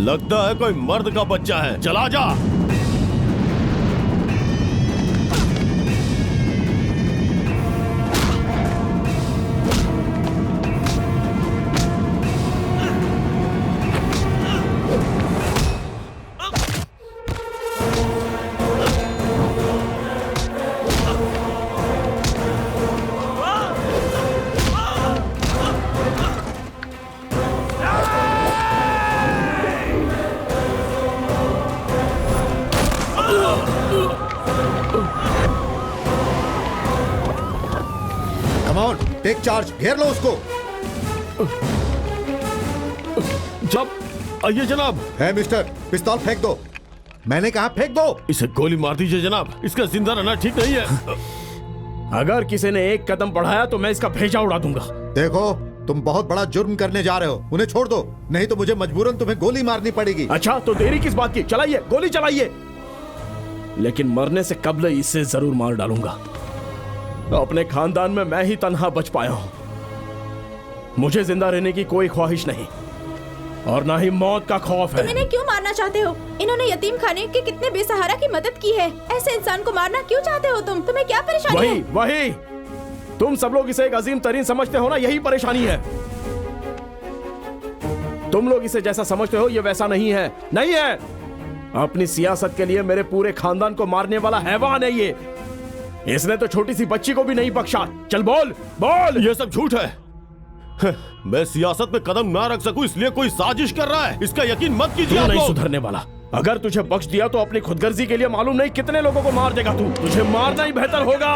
लगता है कोई मर्द का बच्चा है, चला जा। कम ऑन, टेक चार्ज, घेर लो उसको। जब आइए जनाब। है मिस्टर, पिस्तौल फेंक दो। मैंने कहा फेंक दो। इसे गोली मार दीजिए जनाब, इसका जिंदा रहना ठीक नहीं है। अगर किसी ने एक कदम बढ़ाया तो मैं इसका भेजा उड़ा दूंगा। देखो, तुम बहुत बड़ा जुर्म करने जा रहे हो, उन्हें छोड़ दो, नहीं तो मुझे मजबूरन तुम्हें गोली मारनी पड़ेगी। अच्छा, तो देरी किस बात की? चलाइए, गोली चलाइए। लेकिन मरने से कबल इसे जरूर मार डालूंगा। अपने खानदान में मैं ही तन्हा बच पाया हूं। मुझे जिंदा रहने की कोई ख्वाहिश नहीं और ना ही मौत का खौफ है। तुम इन्हें क्यों मारना चाहते हो? इन्होंने यतीम खाने के कितने बेसहारा की मदद की है। ऐसे इंसान को मारना क्यों चाहते हो तुम? तुम्हें क्या परेशानी है? वही तुम सब लोग इसे एक अजीम तरीन समझते हो ना, यही परेशानी है। तुम लोग इसे जैसा समझते हो ये वैसा नहीं है। नहीं है। अपनी सियासत के लिए मेरे पूरे खानदान को मारने वाला हैवान है ये। इसने तो छोटी सी बच्ची को भी नहीं बख्शा। चल बोल बोल। ये सब झूठ है। मैं सियासत में कदम ना रख सकूं इसलिए कोई साजिश कर रहा है, इसका यकीन मत कीजिए। तू नहीं सुधरने वाला। अगर तुझे बख्श दिया तो अपनी खुदगर्जी के लिए मालूम नहीं कितने लोगों को मार देगा तू। तुझे मारना ही बेहतर होगा।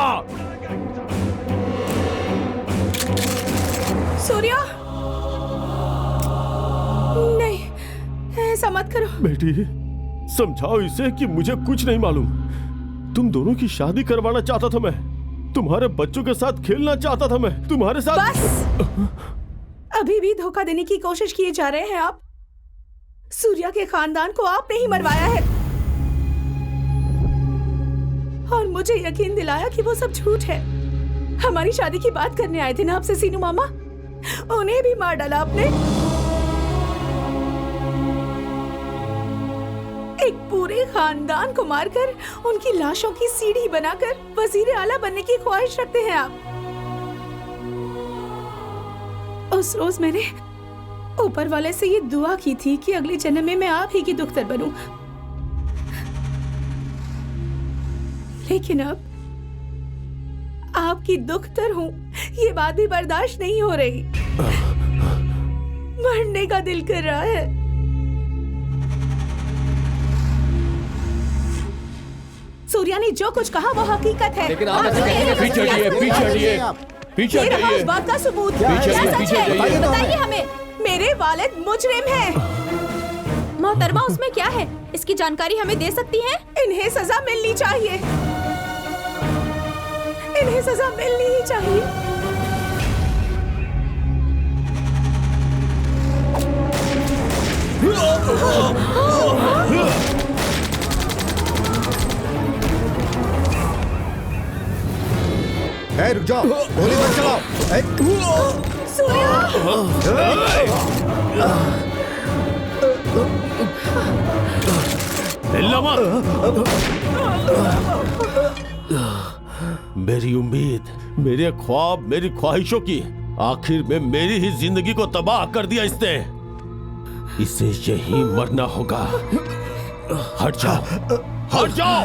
सूर्या, नहीं, ऐसा मत करो। बेटी, समझाओ इसे कि मुझे कुछ नहीं मालूम। तुम दोनों की शादी करवाना चाहता था मैं, तुम्हारे बच्चों के साथ खेलना चाहता था मैं, तुम्हारे साथ। बस, अभी भी धोखा देने की कोशिश किए जा रहे हैं आप। सूर्या के खानदान को आपने ही मरवाया है और मुझे यकीन दिलाया कि वो सब झूठ है। हमारी शादी की बात करने आए थे ना आपसे सीनू मामा, उन्हें भी मार डाला आपने। एक पूरे खानदान को मारकर उनकी लाशों की सीढ़ी बनाकर वजीर आला बनने की ख्वाहिश रखते हैं आप। उस रोज मैंने ऊपर वाले से ये दुआ की थी कि अगले जन्म में मैं आप ही की दुख्तर बनूं, लेकिन अब आपकी दुख्तर हूं, ये बात भी बर्दाश्त नहीं हो रही। मरने का दिल कर रहा है। सूर्या ने जो कुछ कहा वो हकीकत है। लेकिन आप ऐसे कहेंगे, पीछे हटिए, पीछे हटिए, पीछे ये रहा हटिए। उस बात का सबूत। पीछे क्या हटिए, सच पीछे है? हटिए। बताइए हमें। मेरे वालिद मुजरिम हैं। मोहतरमा, उसमें क्या है? इसकी जानकारी हमें दे सकती हैं? इन्हें सजा मिलनी चाहिए, इन्हें सजा मिलनी ही चाहिए। रुक जाओ, गोली मत चलाओ। मेरी उम्मीद, मेरे ख्वाब, मेरी ख्वाहिशों की आखिर में मेरी ही जिंदगी को तबाह कर दिया इसने। इसे यही मरना होगा। हट जाओ, हट जाओ,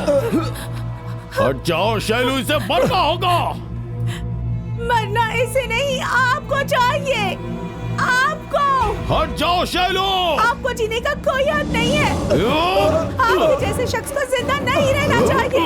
हट जाओ शैलू, इसे मरना होगा। मरना इसे नहीं, आपको चाहिए, आपको। हट जाओ शैलू। आपको जीने का कोई हक नहीं है। आपके जैसे शख्स को जिंदा नहीं रहना चाहिए।